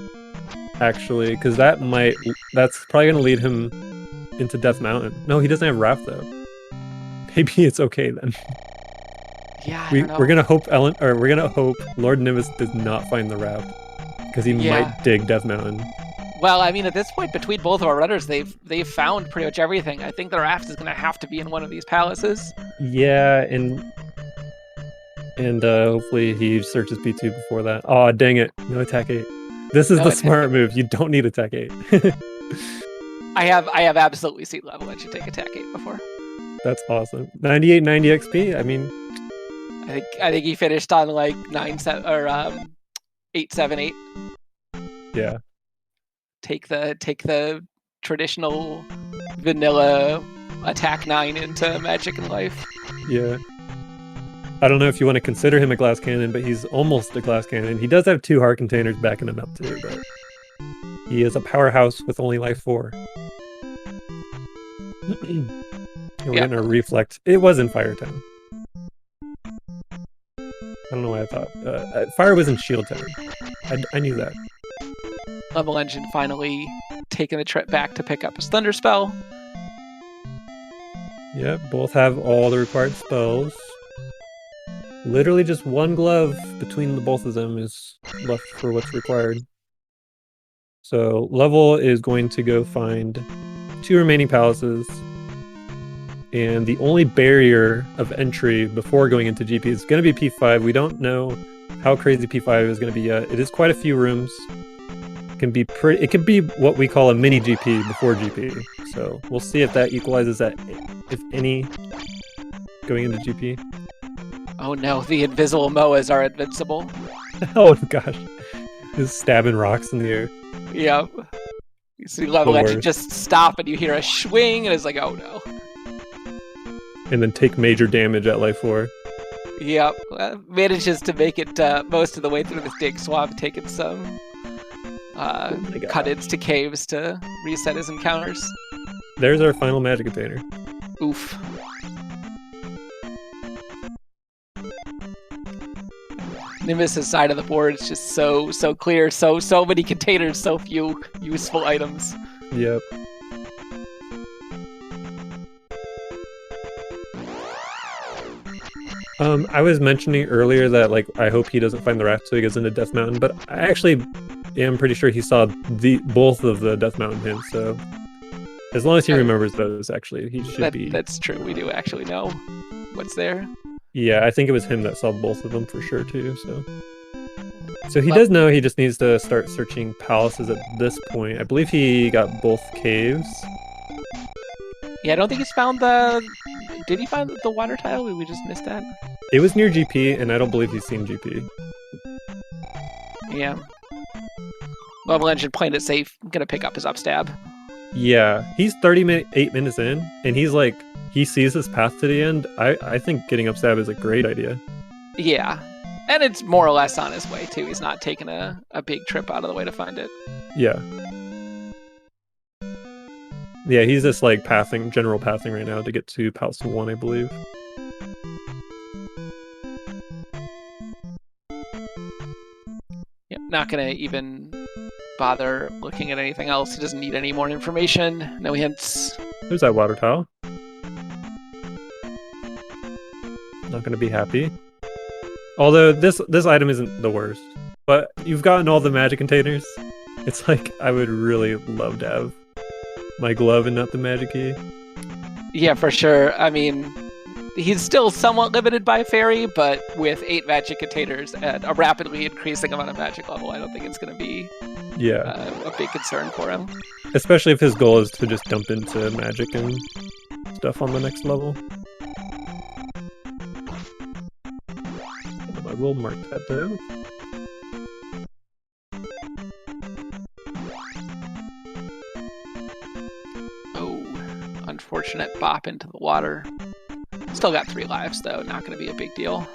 actually, because that's probably gonna lead him into Death Mountain. No, he doesn't have Raft though. Maybe it's okay then. Yeah, we're gonna hope we're gonna hope Lord Nimbus does not find the Raft, because he might dig Death Mountain. Well, I mean, at this point, between both of our runners, they've found pretty much everything. I think the Raft is gonna have to be in one of these palaces. Yeah, and hopefully he searches P2 before that. Oh, dang it! No attack 8. This is the smart move. You don't need attack 8. I have absolutely seen levelengine take attack 8 before. That's awesome. 9890 XP. I mean, I think he finished on like 878. Yeah. Take the traditional vanilla attack 9 into magic and life. Yeah. I don't know if you want to consider him a glass cannon, but he's almost a glass cannon. He does have 2 heart containers backing him up too, but he is a powerhouse with only life 4. We're gonna reflect. It was in Firetown. I don't know why I thought Fire was in Shield Town. I knew that. Levelengine finally taking the trip back to pick up his Thunder Spell. Yep, both have all the required spells. Literally just one glove between the both of them is left for what's required. So Level is going to go find 2 remaining palaces. And the only barrier of entry before going into GP is going to be P5. We don't know how crazy P5 is going to be yet. It is quite a few rooms. It can be what we call a mini GP before GP. So we'll see if that equalizes that, if any, going into GP. Oh no, the invisible Moas are invincible. Oh gosh. Just stabbing rocks in the air. Yep. You see levelengine just stop and you hear a swing and it's like, oh no. And then take major damage at life 4. Yep. Manages to make it most of the way through this dig swamp, taking some cut-ins to caves to reset his encounters. There's our final magic container. Oof. Nimbus' side of the board is just so clear, so many containers, so few useful items. Yep. I was mentioning earlier that I hope he doesn't find the raft so he goes into Death Mountain, but I actually am pretty sure he saw both of the Death Mountain hints, so as long as he remembers those, actually, he should be... That's true, we do actually know what's there. Yeah, I think it was him that saw both of them for sure, too, so he does know he just needs to start searching palaces at this point. I believe he got both caves. Yeah, I don't think he's found the... Did he find the water tile? We just missed that? It was near GP, and I don't believe he's seen GP. Yeah. levelengine playing it safe, gonna pick up his upstab. Yeah, he's 38 minutes in, and he's he sees his path to the end. I think getting upstab is a great idea. Yeah, and it's more or less on his way, too. He's not taking a big trip out of the way to find it. Yeah. Yeah, he's just general pathing right now to get to Palace 1, I believe. Yep, not gonna even bother looking at anything else. He doesn't need any more information. No hints. There's that water tile. Not gonna be happy. Although this item isn't the worst. But you've gotten all the magic containers. It's I would really love to have my glove and not the magic key. Yeah, for sure. I mean, he's still somewhat limited by fairy, but with 8 magic containers and a rapidly increasing amount of magic level, I don't think it's going to be a big concern for him. Especially if his goal is to just dump into magic and stuff on the next level. I will mark that down. Unfortunate bop into the water. Still got 3 lives, though. Not going to be a big deal.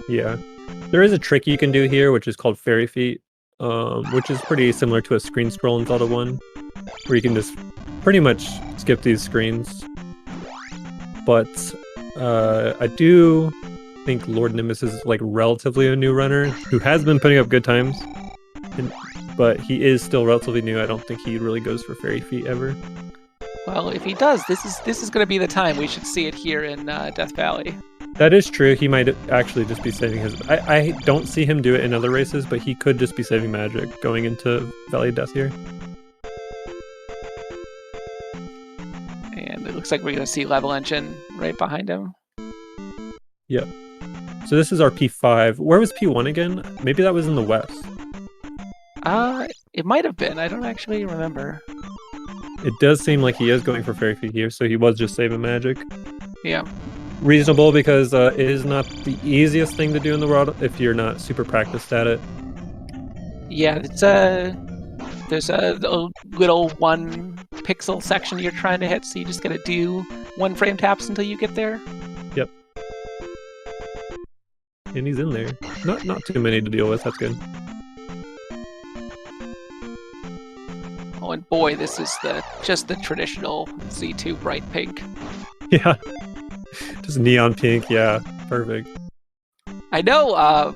Yeah. There is a trick you can do here, which is called Fairy Feet, which is pretty similar to a screen scroll in Zelda 1, where you can just pretty much skip these screens. But I do think Lord Nimbus is relatively a new runner who has been putting up good times, but he is still relatively new. I don't think he really goes for Fairy Feet ever. Well, if he does, this is going to be the time. We should see it here in Death Valley. That is true. He might actually just be saving his... I don't see him do it in other races, but he could just be saving magic going into Valley of Death here. And it looks like we're going to see levelengine right behind him. Yep. So this is our P5. Where was P1 again? Maybe that was in the west. It might have been. I don't actually remember. It does seem like he is going for Fairy Feet here, so he was just saving magic. Yeah. Reasonable, because it is not the easiest thing to do in the world if you're not super practiced at it. Yeah, it's there's a little 1 pixel section you're trying to hit, so you just gotta do 1 frame taps until you get there. Yep. And he's in there. Not too many to deal with, that's good. Oh, and boy, this is just the traditional Z2 bright pink. Yeah. Just neon pink, yeah. Perfect. I know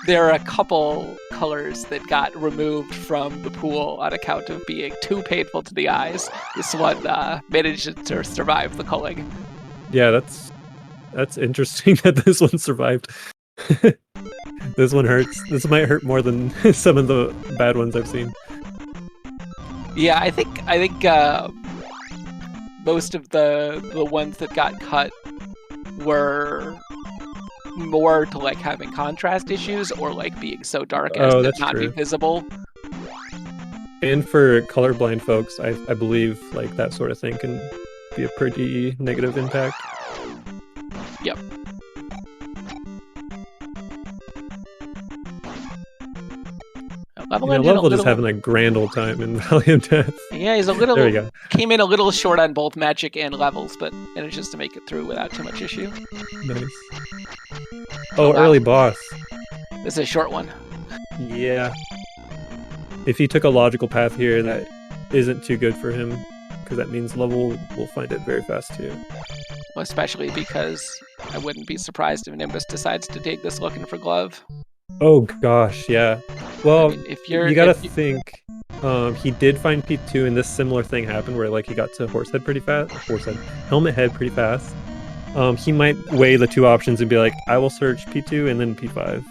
there are a couple colors that got removed from the pool on account of being too painful to the eyes. This one managed to survive the culling. Yeah, that's interesting that this one survived. This one hurts. This might hurt more than some of the bad ones I've seen. Yeah, I think most of the ones that got cut were more to like having contrast issues or like being so dark as to not be visible. And for colorblind folks, I believe like that sort of thing can be a pretty negative impact. Yep. Level just having a grand old time in Valley of Death. Yeah, he's a little. There we go. Came in a little short on both magic and levels, but manages to make it through without too much issue. Nice. Oh, wow. Early boss. This is a short one. Yeah. If he took a logical path here, that isn't too good for him, because that means level will find it very fast too. Well, especially because I wouldn't be surprised if Nimbus decides to take this looking for glove. Oh gosh, yeah. Well, I mean, you gotta think, he did find P2, and this similar thing happened where like he got to Helmet Head pretty fast. He might weigh the two options and be like, I will search P2 and then P5.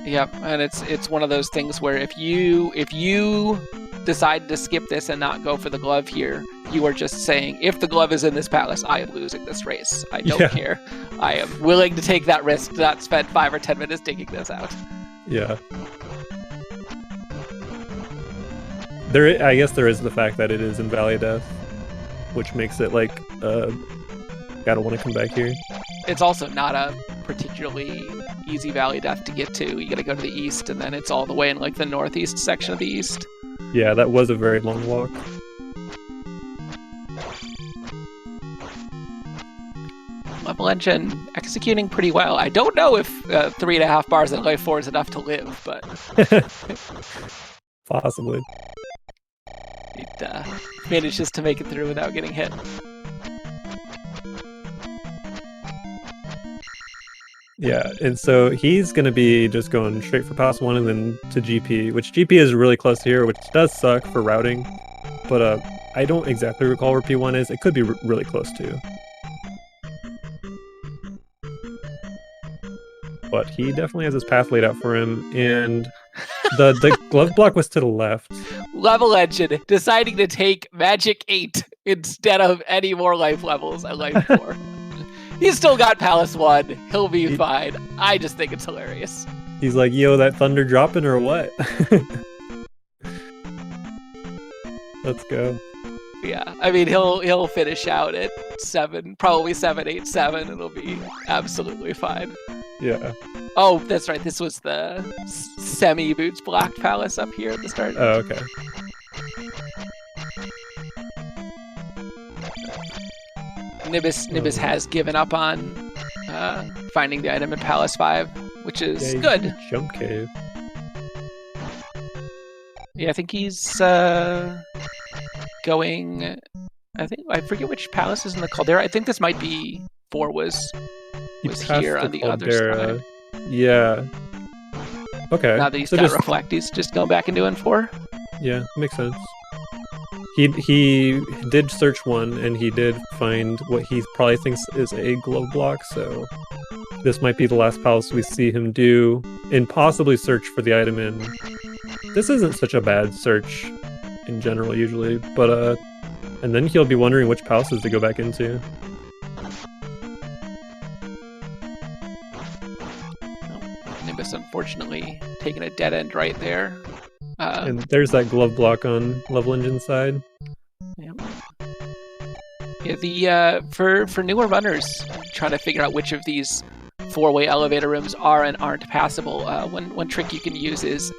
Yep, and it's one of those things where if you decide to skip this and not go for the glove here, you are just saying, if the glove is in this palace, I am losing this race. I don't care. I am willing to take that risk to not spend 5 or 10 minutes digging this out. Yeah. I guess there is the fact that it is in Valley of Death, which makes it like, gotta want to come back here. It's also not a particularly easy Valley of Death to get to. You gotta go to the east, and then it's all the way in like the northeast section of the east. Yeah, that was a very long walk. levelengine executing pretty well. I don't know if 3.5 bars at life 4 is enough to live, but possibly. It manages to make it through without getting hit. Yeah, and so he's going to be just going straight for pass 1 and then to GP, which GP is really close here, which does suck for routing, but I don't exactly recall where P1 is. It could be really close too. But he definitely has his path laid out for him, and the glove block was to the left. levelengine deciding to take Magic 8 instead of any more life levels at life 4. He's still got Palace 1. He'll be fine. I just think it's hilarious. He's like, yo, that thunder dropping or what? Let's go. Yeah, I mean, he'll finish out at 7, probably 7, 8, 7. It'll be absolutely fine. Yeah. Oh, that's right. This was the semi-boots block Palace up here at the start. Oh, okay. Nimbus has given up on finding the item in Palace 5, which is good. Jump cave. Yeah, I think he's going. I forget which palace is in the Caldera. I think this might be 4 was here on the other side. Yeah. Okay. Now that he's got Reflect, he's just going back and doing 4. Yeah, makes sense. He did search 1, and he did find what he probably thinks is a glove block, so this might be the last palace we see him do, and possibly search for the item in. This isn't such a bad search in general, usually, but, and then he'll be wondering which palaces to go back into. Nimbus, unfortunately, taking a dead end right there. And there's that glove block on levelengine side. Yeah, for newer runners, trying to figure out which of these 4-way elevator rooms are and aren't passable. One trick you can use is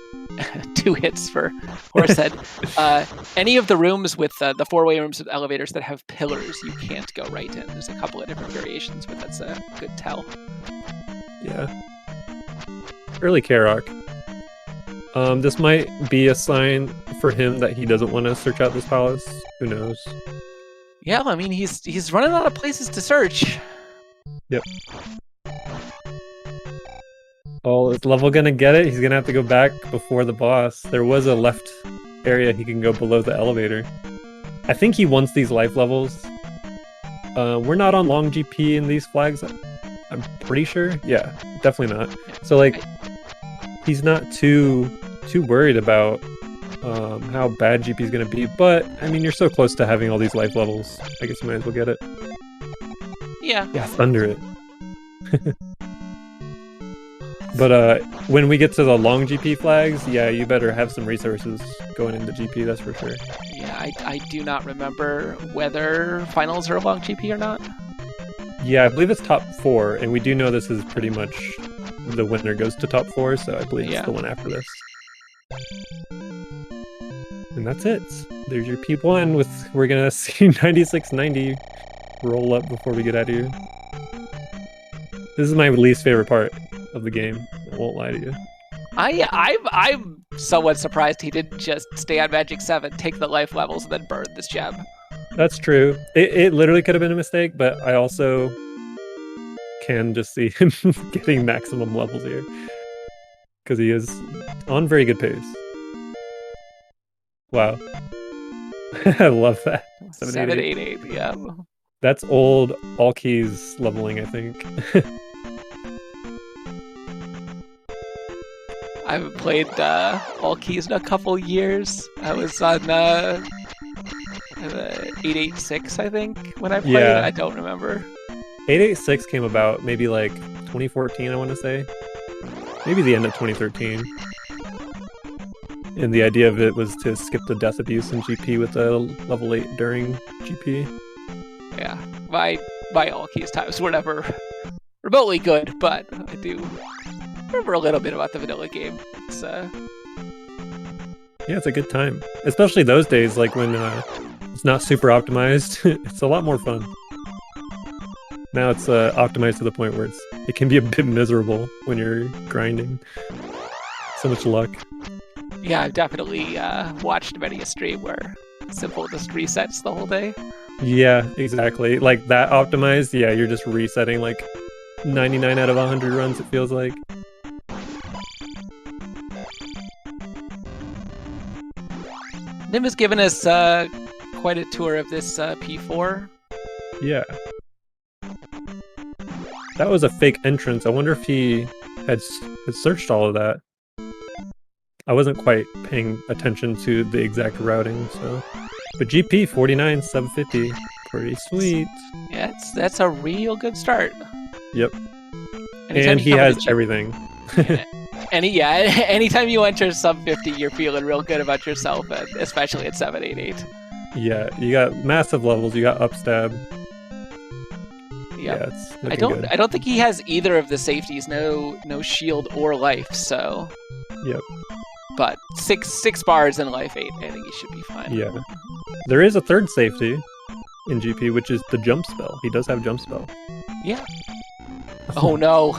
2 hits for Horsehead. Any of the rooms with the 4-way rooms with elevators that have pillars, you can't go right in. There's a couple of different variations, but that's a good tell. Yeah. Early Karok. This might be a sign for him that he doesn't want to search out this palace. Who knows? Yeah, I mean, he's running out of places to search. Yep. Oh, is Level gonna get it? He's gonna have to go back before the boss. There was a left area he can go below the elevator. I think he wants these life levels. We're not on long GP in these flags. I'm pretty sure. Yeah, definitely not. So like, he's not too worried about how bad GP is going to be. But I mean, you're so close to having all these life levels. I guess you might as well get it. Yeah. Yeah, thunder it. But when we get to the long GP flags, yeah, you better have some resources going into GP, that's for sure. Yeah, I do not remember whether finals are a long GP or not. Yeah, I believe it's top 4, and we do know this is pretty much the winner goes to top 4, so I believe it's the one after this. And that's it. There's your P1 with, we're gonna see 9690 roll up before we get out of here. This is my least favorite part of the game. I won't lie to you. I'm somewhat surprised he didn't just stay on Magic 7, take the life levels, and then burn this gem. That's true. It literally could have been a mistake, but I also can just see him getting maximum levels here. Because he is on very good pace. Wow. I love that. 788, yeah. That's old all keys leveling, I think. I haven't played all keys in a couple years. I was on 886, I think, when I played. Yeah. I don't remember. 886 came about maybe like 2014, I want to say. Maybe the end of 2013. And the idea of it was to skip the death abuse in GP with a level 8 during GP. Yeah, my all keys times were never remotely good, but I do remember a little bit about the vanilla game. It's yeah, it's a good time, especially those days, like when it's not super optimized. It's a lot more fun. Now it's optimized to the point where it can be a bit miserable when you're grinding. So much luck. Yeah, I've definitely watched many a stream where simple just resets the whole day. Yeah, exactly. Like that optimized, yeah, you're just resetting like 99 out of 100 runs, it feels like. Nim has given us quite a tour of this P4. Yeah. That was a fake entrance. I wonder if he had searched all of that. I wasn't quite paying attention to the exact routing, so. But GP 49 750, pretty sweet. Yeah, that's a real good start. Yep. Anytime and he has everything. Anytime you enter sub 50, you're feeling real good about yourself, and especially at 788. Yeah, you got massive levels. You got upstab. Yep. Yeah, it's I don't think he has either of the safeties. No shield or life. So. Yep. But six bars and life 8. I think he should be fine. Yeah. There is a third safety in GP, which is the jump spell. He does have jump spell. Yeah. Oh no.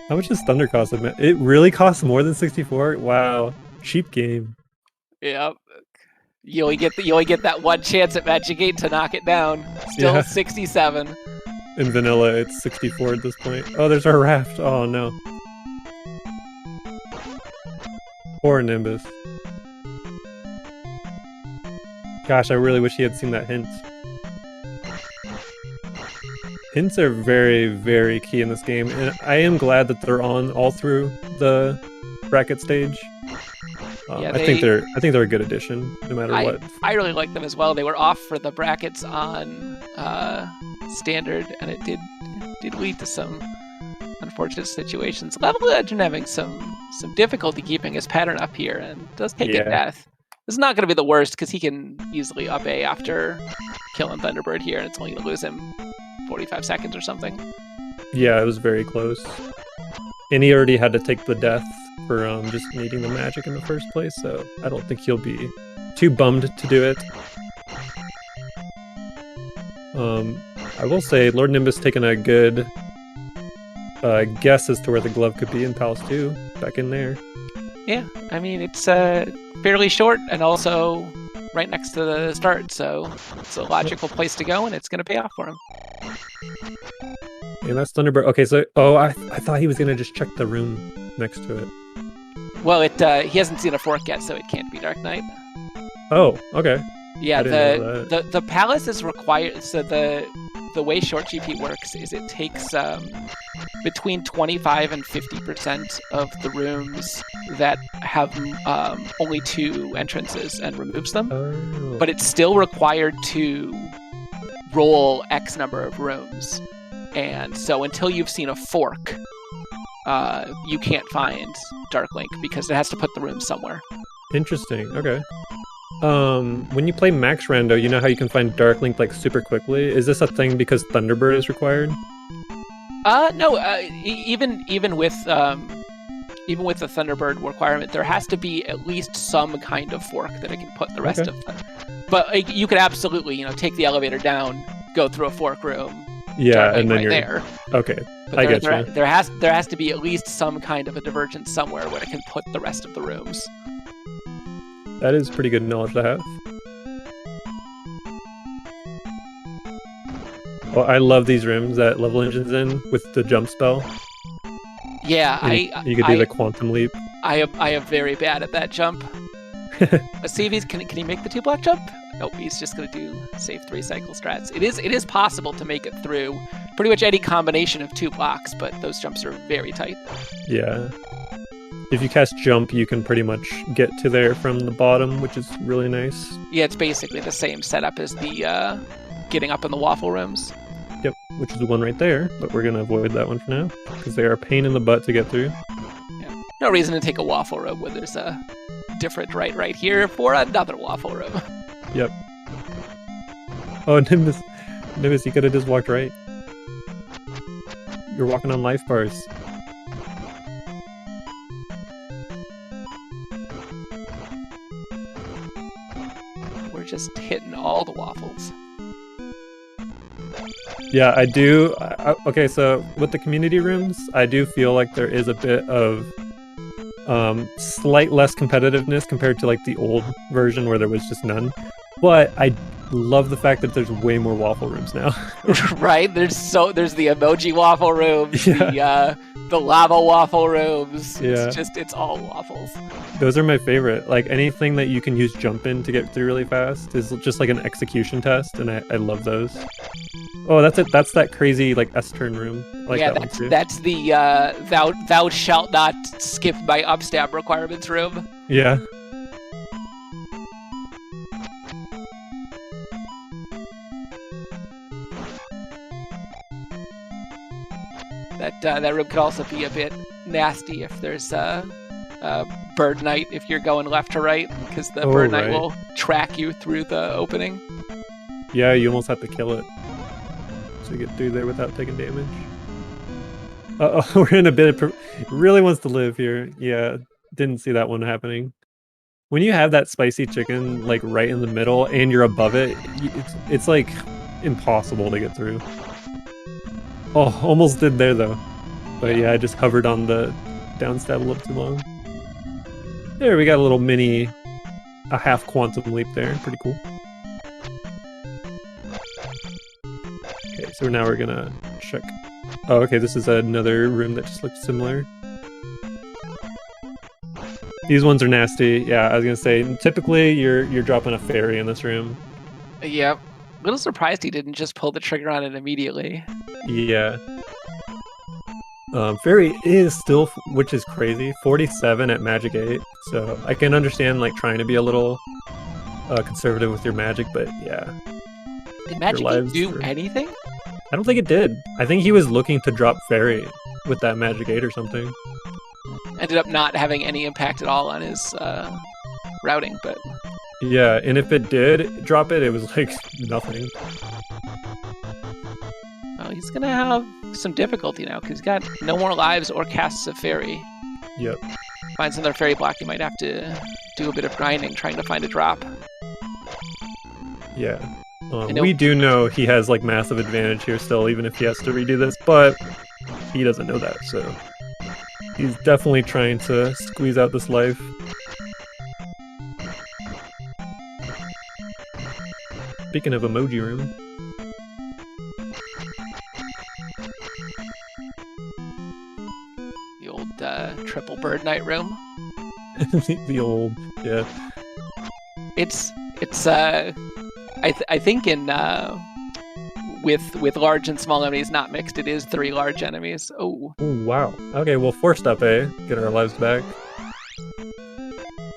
How much does Thunder cost? It really costs more than 64? Wow. Cheap game. Yep. You only get that one chance at Magic 8 to knock it down. Still 67. In vanilla, it's 64 at this point. Oh, there's our raft. Oh no. Poor Nimbus. Gosh, I really wish he had seen that hint. Hints are very, very key in this game, and I am glad that they're on all through the bracket stage. Yeah, I think they're a good addition, no matter what. I really like them as well. They were off for the brackets on standard, and it did lead to some unfortunate situations. levelengine having some difficulty keeping his pattern up here, and does take a death. This is not going to be the worst because he can easily up A after killing Thunderbird here, and it's only going to lose him 45 seconds or something. Yeah, it was very close. And he already had to take the death for just needing the magic in the first place, so I don't think he'll be too bummed to do it. I will say Lord Nimbus taking a good guess as to where the glove could be in Palace 2, back in there. Yeah, I mean, it's fairly short and also right next to the start, so it's a logical place to go, and it's going to pay off for him. And that's Thunderbird. Okay, so I thought he was going to just check the room next to it. Well, he hasn't seen a fork yet, so it can't be Dark Knight. Oh, okay. Yeah, I didn't know that. the palace is required. So the way short GP works is it takes between 25 and 50% of the rooms that have only 2 entrances and removes them. Oh. But it's still required to roll X number of rooms. And so until you've seen a fork, you can't find Dark Link because it has to put the room somewhere. Interesting. Okay. When you play Max Rando, you know how you can find Dark Link like super quickly? Is this a thing because Thunderbird is required? No. Even with the Thunderbird requirement, there has to be at least some kind of fork that it can put the rest of them. But you could absolutely, take the elevator down, go through a fork room. Yeah, and then you're there. Okay, but I get you. There has to be at least some kind of a divergence somewhere where it can put the rest of the rooms. That is pretty good knowledge to have. Oh, I love these rooms that Level Engine's in with the jump spell. Yeah, you could do the quantum leap. I am very bad at that jump. Let's see if can he make the 2-block jump? Nope, he's just gonna do save 3 cycle strats. It is possible to make it through pretty much any combination of 2 blocks, but those jumps are very tight. Yeah. If you cast jump, you can pretty much get to there from the bottom, which is really nice. Yeah, it's basically the same setup as the getting up in the waffle rooms. Yep, which is the one right there, but we're gonna avoid that one for now because they are a pain in the butt to get through. Yeah. No reason to take a waffle room when there's a different right here for another waffle room. Yep. Oh, Nimbus, you could have just walked right. You're walking on life bars. We're just hitting all the waffles. Yeah, I do. Okay, so with the community rooms, I do feel like there is a bit of slight less competitiveness compared to like the old version where there was just none. But I love the fact that there's way more waffle rooms now. Right? There's the emoji waffle rooms, yeah. The lava waffle rooms. Yeah. It's all waffles. Those are my favorite. Like anything that you can use jump in to get through really fast is just like an execution test, and I love those. Oh, that's it. That's that crazy like S-turn room. I like that one too. That's the thou shalt not skip my upstab requirements room. Yeah. That room could also be a bit nasty if there's Bird Knight if you're going left to right, because the Bird Knight will track you through the opening. Yeah, you almost have to kill it to get through there without taking damage. Uh-oh, we're in a bit of... really wants to live here. Yeah, didn't see that one happening. When you have that spicy chicken like right in the middle and you're above it, it's like impossible to get through. Oh, almost did there though. But yeah, I just hovered on the down stab a little too long. There, we got a little a half quantum leap there. Pretty cool. Okay, so now we're gonna check. Oh, okay, this is another room that just looks similar. These ones are nasty. Yeah, I was gonna say, typically you're dropping a fairy in this room. Yep. A little surprised he didn't just pull the trigger on it immediately. Yeah. Fairy is still, which is crazy, 47 at Magic 8. So I can understand like trying to be a little conservative with your magic, but yeah. Did Magic 8 do anything? I don't think it did. I think he was looking to drop Fairy with that Magic 8 or something. Ended up not having any impact at all on his routing, but... Yeah, and if it did drop it, it was like nothing. Well, he's gonna have some difficulty now, because he's got no more lives or casts of Fairy. Yep. Finds another Fairy block, you might have to do a bit of grinding trying to find a drop. Yeah. We do know he has like massive advantage here still, even if he has to redo this, but he doesn't know that, so he's definitely trying to squeeze out this life. Speaking of emoji room. The old triple Bird Knight room. The old, yeah. It's It's I think in with large and small enemies not mixed, it is 3 large enemies. Oh. Ooh, wow. Okay, well, forced up, eh? Get our lives back.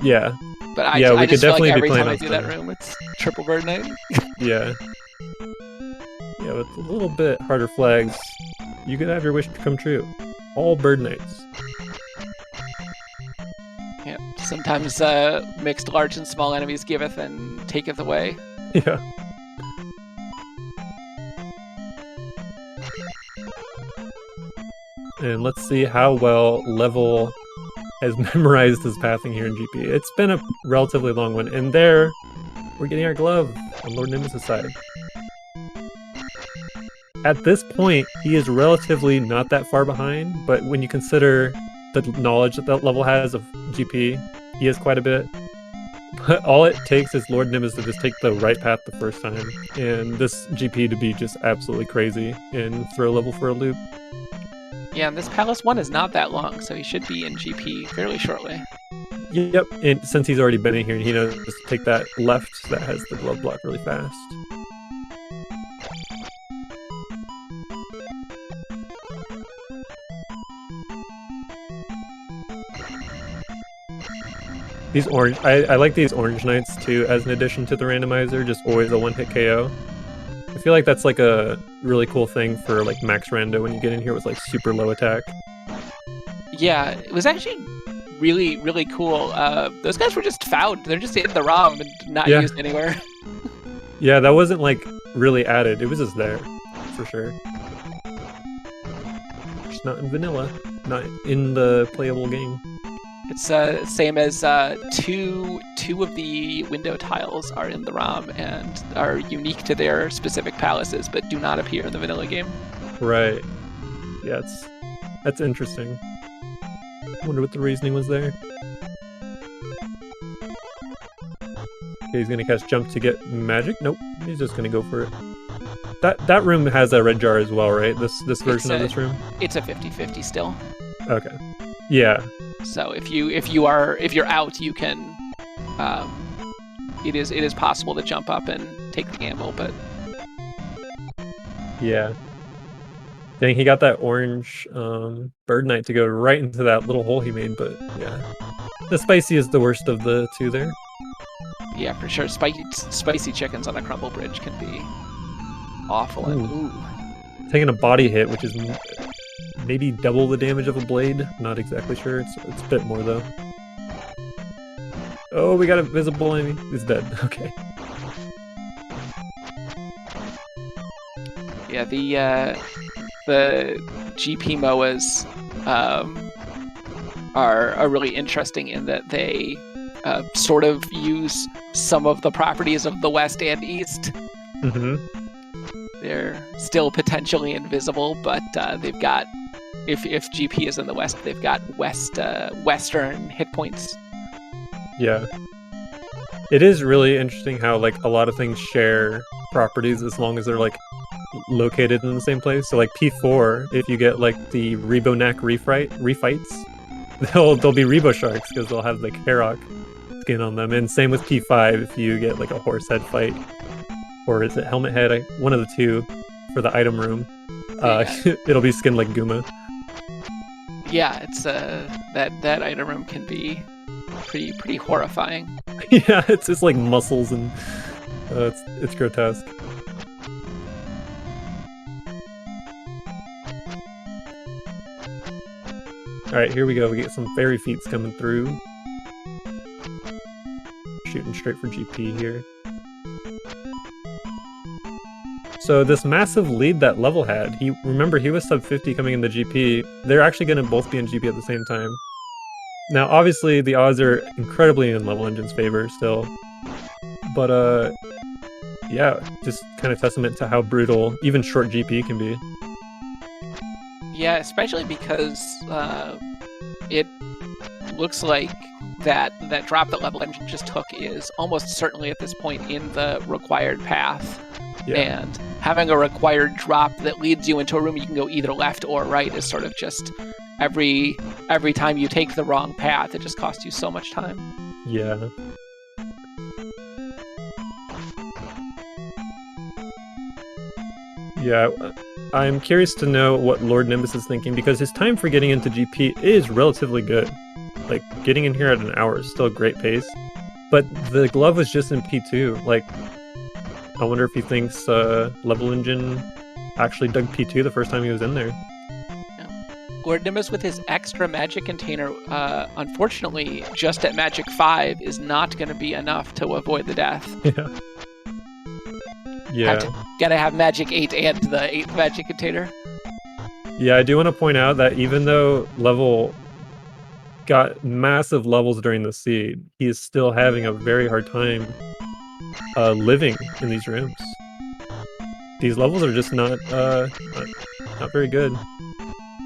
Yeah. But I just feel like definitely be every playing time I on do that some. room, it's triple bird knight. Yeah. Yeah, with a little bit harder flags, you could have your wish come true. All bird knights. Yeah. Sometimes mixed large and small enemies giveth and taketh away. Yeah. And let's see how well Level has memorized his pathing here in GP. It's been a relatively long one, and there we're getting our glove on Lord Nimbus' side. At this point, he is relatively not that far behind, but when you consider the knowledge that Level has of GP, he has quite a bit. But all it takes is Lord Nimbus to just take the right path the first time, and this GP to be just absolutely crazy and throw Level for a loop. Yeah, and this Palace 1 is not that long, so he should be in GP fairly shortly. Yep, and since he's already been in here, he knows to take that left that has the glove block really fast. These orange, I like these orange knights too as an addition to the randomizer, just always a one-hit KO. I feel like that's like a really cool thing for like max rando when you get in here with like super low attack. Yeah, it was actually really, really cool. Those guys were just found. They're just in the ROM and not used anywhere. Yeah, that wasn't like really added. It was just there, for sure. Just not in vanilla, not in the playable game. It's same as two of the window tiles are in the ROM and are unique to their specific palaces, but do not appear in the vanilla game. Right. Yeah, that's interesting. Wonder what the reasoning was there. Okay, he's gonna cast jump to get magic. Nope, he's just gonna go for it. That room has a red jar as well, right? This version of this room. It's a 50-50 still. Okay. Yeah. So if you're out, you can. It is possible to jump up and take the gamble, but. Yeah. Dang, he got that orange bird knight to go right into that little hole he made, but yeah. The spicy is the worst of the two there. Yeah, for sure. Spicy chickens on a crumble bridge can be awful. Ooh. Taking a body hit, which is maybe double the damage of a blade. Not exactly sure. It's a bit more though. Oh, we got a visible enemy. He's dead. Okay. Yeah, the GP MOAs are really interesting in that they sort of use some of the properties of the West and East. Mm-hmm. They're still potentially invisible, but they've got, if GP is in the West, they've got Western hit points. Yeah. It is really interesting how like a lot of things share properties as long as they're like located in the same place. So like P4, if you get like the Rebonac refights, they'll be Rebo sharks because they'll have like Herok skin on them. And same with P5 if you get like a horse head fight, or is it helmet head? One of the two for the item room. It'll be skinned like Guma. Yeah, it's that item room can be pretty horrifying. Yeah, it's just like muscles and it's grotesque. Alright, here we go. We get some fairy feats coming through. Shooting straight for GP here. So this massive lead that Level had, remember he was sub 50 coming in the GP. They're actually going to both be in GP at the same time. Now, obviously, the odds are incredibly in Level Engine's favor still. But, yeah, just kind of testament to how brutal even short GP can be. Yeah, especially because it looks like that drop that Level Engine just took is almost certainly at this point in the required path. Yeah. And having a required drop that leads you into a room you can go either left or right is sort of just every time you take the wrong path, it just costs you so much time. Yeah. Yeah, I'm curious to know what Lord Nimbus is thinking, because his time for getting into GP is relatively good. Like, getting in here at an hour is still a great pace. But the glove was just in P2. Like, I wonder if he thinks levelengine actually dug P2 the first time he was in there. Lord Nimbus with his extra magic container, unfortunately, just at magic 5 is not going to be enough to avoid the death. Yeah. Yeah. Gotta have magic 8 and the 8th magic container. Yeah, I do want to point out that even though Level got massive levels during the seed, he is still having a very hard time living in these rooms. These levels are just not very good.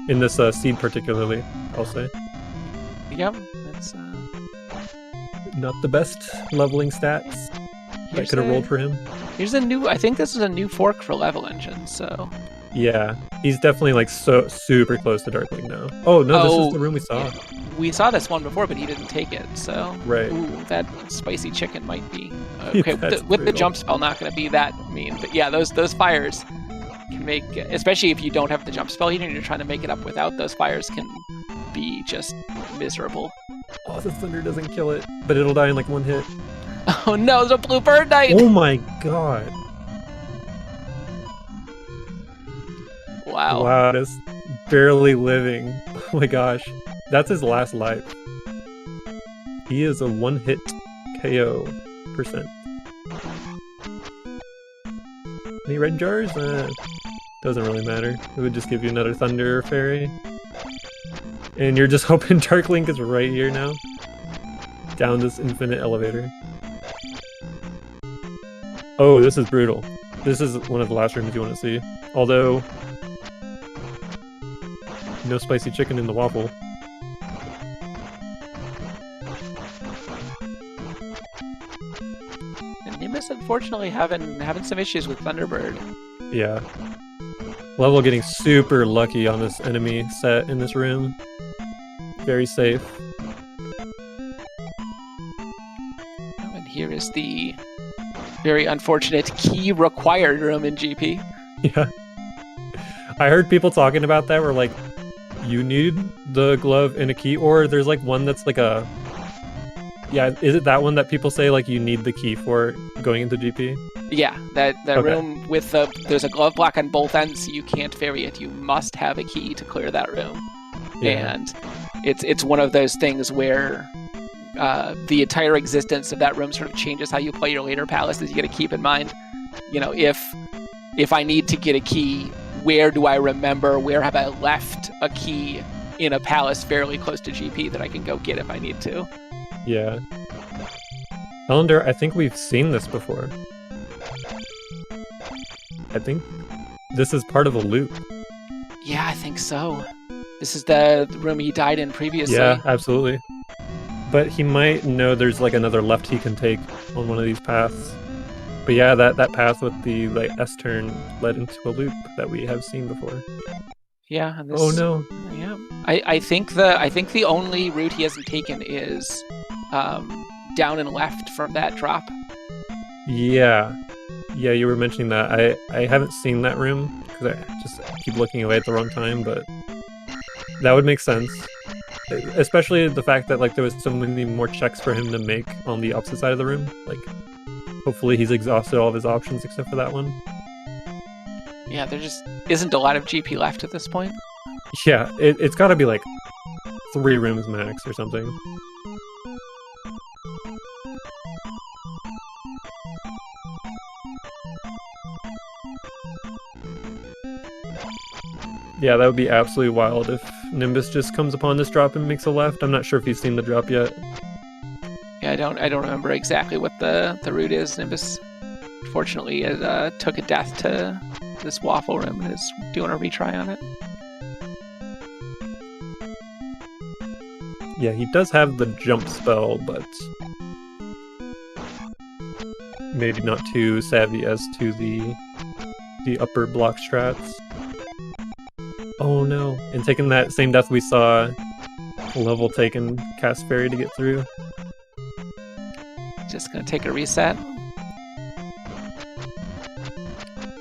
In this seed particularly, I'll say. Yep, that's not the best leveling stats that could have rolled for him. Here's a new, I think this is a new fork for levelengine, so. Yeah, he's definitely like super close to Darkling now. Oh no, this is the room we saw. Yeah. We saw this one before, but he didn't take it, so. Right. Ooh, that spicy chicken might be. Okay, with the jump spell, not going to be that mean, but yeah, those fires can make, especially if you don't have the jump spell and you're trying to make it up without, those fires can be just miserable. Oh, the thunder doesn't kill it, but it'll die in like one hit. Oh no, it's a blue bird knight! Oh my god. Wow. Wow, that's barely living. Oh my gosh. That's his last life. He is a one-hit KO %. Any red jars? Doesn't really matter. It would just give you another Thunder Fairy. And you're just hoping Dark Link is right here now. Down this infinite elevator. Oh, this is brutal. This is one of the last rooms you want to see. Although, no spicy chicken in the waffle. And Nimbus unfortunately having some issues with Thunderbird. Yeah. Level getting super lucky on this enemy set in this room. Very safe. And here is the very unfortunate key required room in GP. Yeah. I heard people talking about that where like, you need the glove and a key, or there's like one that's like a... Yeah, is it that one that people say like you need the key for going into GP? Yeah, that room with there's a glove block on both ends, so you can't vary it. You must have a key to clear that room. Yeah. And it's one of those things where the entire existence of that room sort of changes how you play your later palaces. You got to keep in mind, you know, if I need to get a key, where do I remember? Where have I left a key in a palace fairly close to GP that I can go get if I need to? Yeah. Ellender, I think we've seen this before. I think this is part of a loop. Yeah, I think so. This is the room he died in previously. Yeah, absolutely. But he might know there's like another left he can take on one of these paths. But yeah, that path with the like S-turn led into a loop that we have seen before. Yeah. And this, oh no. Yeah. I think the only route he hasn't taken is down and left from that drop. Yeah. Yeah, you were mentioning that. I haven't seen that room because I just keep looking away at the wrong time, but that would make sense. Especially the fact that like there was so many more checks for him to make on the opposite side of the room. Like, hopefully he's exhausted all of his options except for that one. Yeah, there just isn't a lot of GP left at this point. Yeah, it's got to be like 3 rooms max or something. Yeah, that would be absolutely wild if Nimbus just comes upon this drop and makes a left. I'm not sure if he's seen the drop yet. Yeah, I don't remember exactly what the route is. Nimbus, fortunately, took a death to this waffle room and is doing a retry on it. Yeah, he does have the jump spell, but maybe not too savvy as to the upper block strats. Oh no, and taking that same death we saw level taken cast fairy to get through. Just gonna take a reset.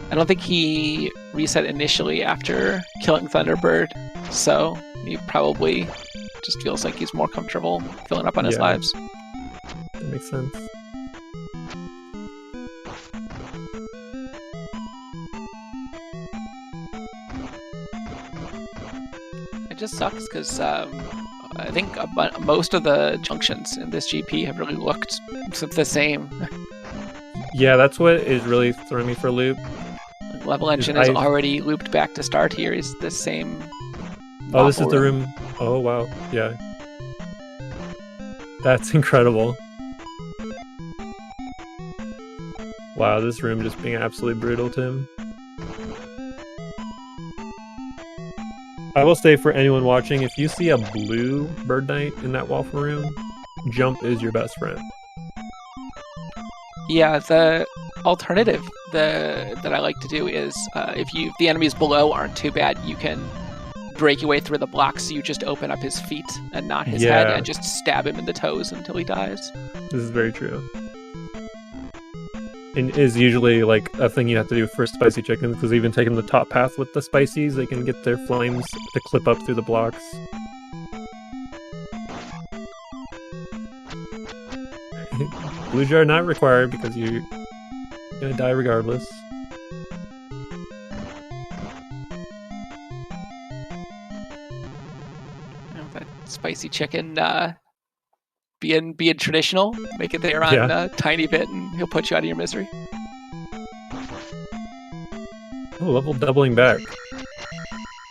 I don't think he reset initially after killing Thunderbird, so he probably just feels like he's more comfortable filling up on his lives. That makes sense. It just sucks because I think most of the junctions in this GP have really looked the same. Yeah, that's what is really throwing me for a loop. Level Engine is already looped back to start here. Is the same. Oh, this is the room. Oh, wow. Yeah. That's incredible. Wow, this room just being absolutely brutal to him. I will say for anyone watching, if you see a blue Bird Knight in that waffle room, jump is your best friend. Yeah, the alternative that I like to do is if the enemies below aren't too bad, you can break your way through the blocks. So you just open up his feet and not his head and just stab him in the toes until he dies. This is very true. And is usually like a thing you have to do for spicy chickens, because even taking the top path with the spices, they can get their flames to clip up through the blocks. Blue jar not required because you're gonna die regardless. That spicy chicken being traditional, make it there on a tiny bit, and he'll put you out of your misery. Oh, level doubling back.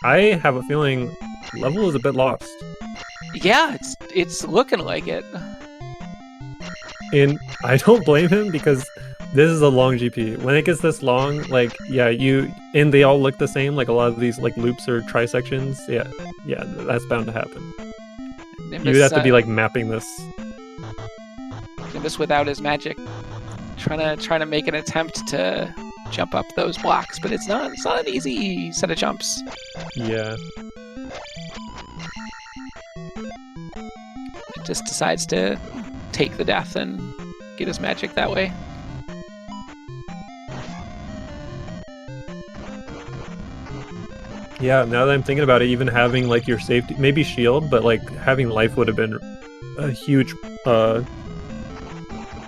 I have a feeling level is a bit lost. Yeah, it's looking like it. And I don't blame him, because this is a long GP. When it gets this long, like, and they all look the same, like a lot of these like loops or trisections, yeah, that's bound to happen. Nimbus, you would have to be like mapping this. Nimbus without his magic, trying to make an attempt to jump up those blocks, but it's not an easy set of jumps. Yeah. It just decides to take the death and get his magic that way. Yeah, now that I'm thinking about it, even having like your safety, maybe shield, but like having life would have been a huge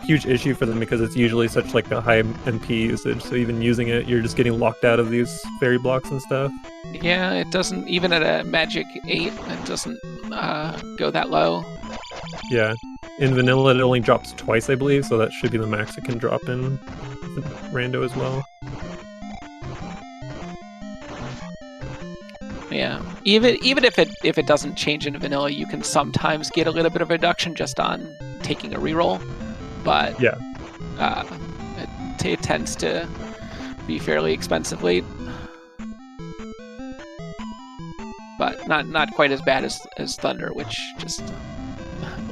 issue for them, because it's usually such like a high MP usage. So even using it, you're just getting locked out of these fairy blocks and stuff. Yeah, it doesn't, even at a magic 8, it doesn't go that low. Yeah. In vanilla, it only drops twice, I believe, so that should be the max it can drop in rando as well. Yeah, even if it doesn't change in vanilla, you can sometimes get a little bit of reduction just on taking a reroll, but yeah, it tends to be fairly expensive late, but not quite as bad as Thunder, which just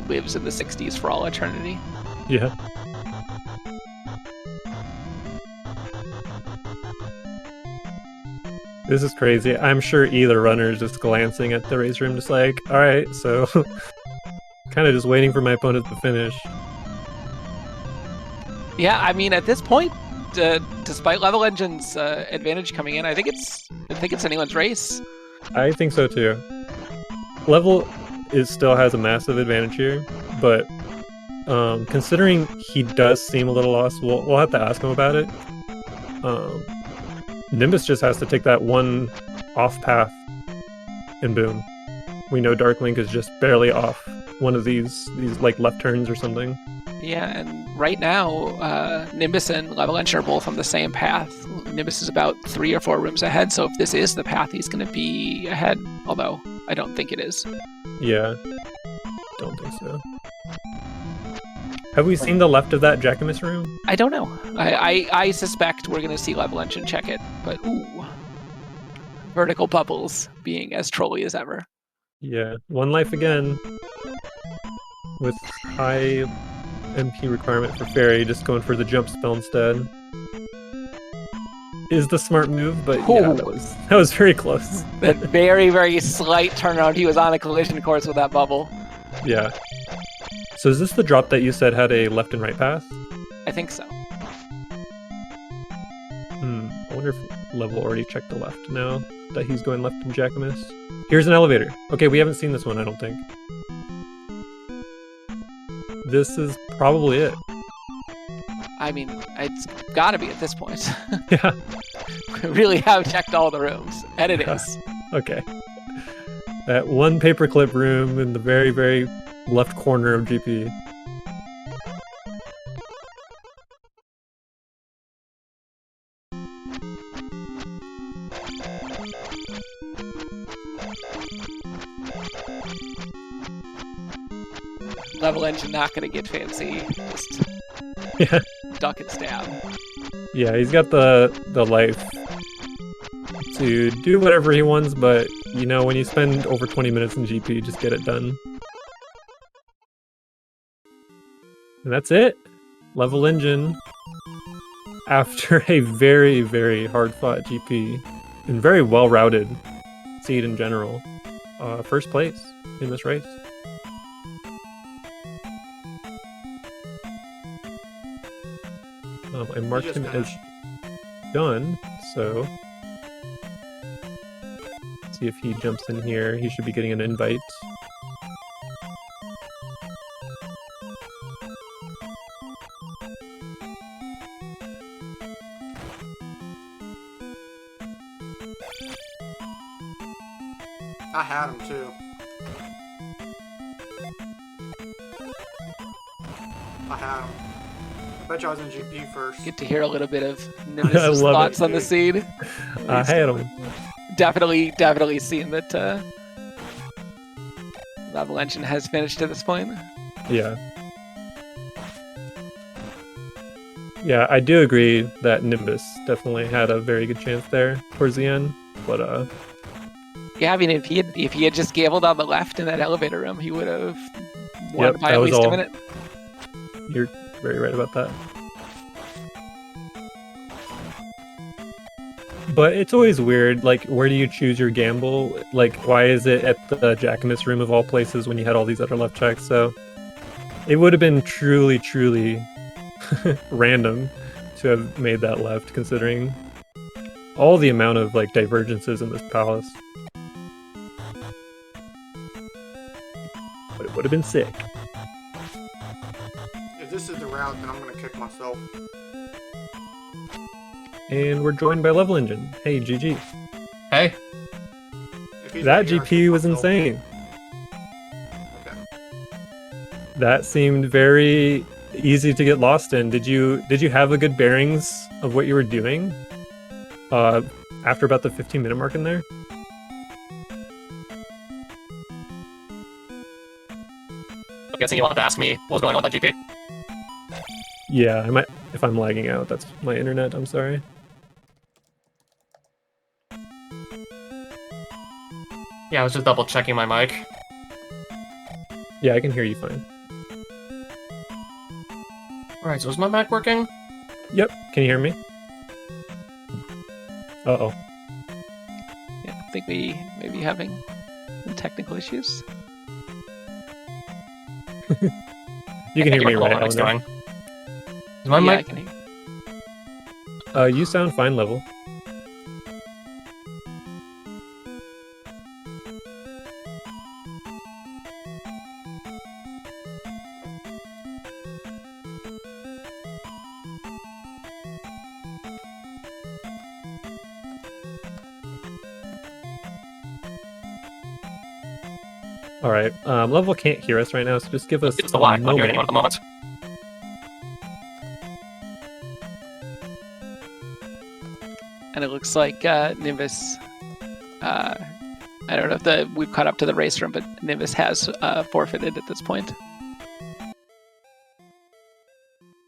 lives in the 60s for all eternity. Yeah. This is crazy. I'm sure either runner is just glancing at the race room, just like, all right, so kind of just waiting for my opponent to finish. Yeah, I mean, at this point, despite Level Engine's advantage coming in, I think it's anyone's race. I think so too. Level still has a massive advantage here, but considering he does seem a little lost, we'll have to ask him about it. Nimbus just has to take that one off path, and boom, we know Dark Link is just barely off one of these like left turns or something. Yeah, and right now, Nimbus and Level Engine are both on the same path. Nimbus is about 3 or 4 rooms ahead, so if this is the path, he's going to be ahead, although I don't think it is. Yeah, don't think so. Have we seen the left of that Jackamus room? I don't know. I suspect we're going to see Level Engine check it, but ooh. Vertical bubbles being as trolly as ever. Yeah, 1 life again. With high MP requirement for Fairy, just going for the jump spell instead. Is the smart move, but yeah, that was very close. That very, very slight turnaround. He was on a collision course with that bubble. Yeah. So is this the drop that you said had a left and right path? I think so. I wonder if Level already checked the left now that he's going left in Jackamus. Here's an elevator. Okay, we haven't seen this one, I don't think. This is probably it. I mean, it's got to be at this point. Yeah. We really have checked all the rooms, and it is. Okay. That one paperclip room in the very, very left corner of GP. Level engine not going to get fancy. Just Yeah. duck and stab. Yeah, he's got the life to do whatever he wants, but you know, when you spend over 20 minutes in GP, just get it done. And that's it. Level engine. After a very, very hard-fought GP and very well-routed seed in general, first place in this race. I marked him as done, so see if he jumps in here. He should be getting an invite. I had him too. I had him. I bet you I was in GP first. Get to hear a little bit of Nimbus' thoughts on the seed. I had him. Definitely seeing that Level Engine has finished at this point. Yeah. Yeah, I do agree that Nimbus definitely had a very good chance there towards the end, but yeah, I mean, if he had just gambled on the left in that elevator room, he would have won by that at was least all. a minute. You're very right about that. But it's always weird, like, where do you choose your gamble? Like, why is it at the Jackamus room of all places when you had all these other left checks? So it would have been truly, truly random to have made that left, considering all the amount of, like, divergences in this palace. But it would have been sick. If this is the route, then I'm gonna kick myself. And we're joined by Level Engine. Hey, GG. Hey. That GP was insane. Okay. That seemed very easy to get lost in. Did you have a good bearings of what you were doing after about the 15-minute mark in there? I'm guessing you wanted to ask me what was going on with that GP? Yeah, I might. If I'm lagging out, that's my internet. I'm sorry. Yeah, I was just double checking my mic. Yeah, I can hear you fine. Alright, so is my mic working? Yep. Can you hear me? Uh-oh. Yeah, I think we may be having some technical issues. You can hear me right now. now. Is my Yeah, mic? I can hear. You sound fine, Level. All right, Level can't hear us right now, so just give us It's the lag. I'm not hearing anyone at the moment. And it looks like Nimbus. I don't know if we've caught up to the race room, but Nimbus has forfeited at this point.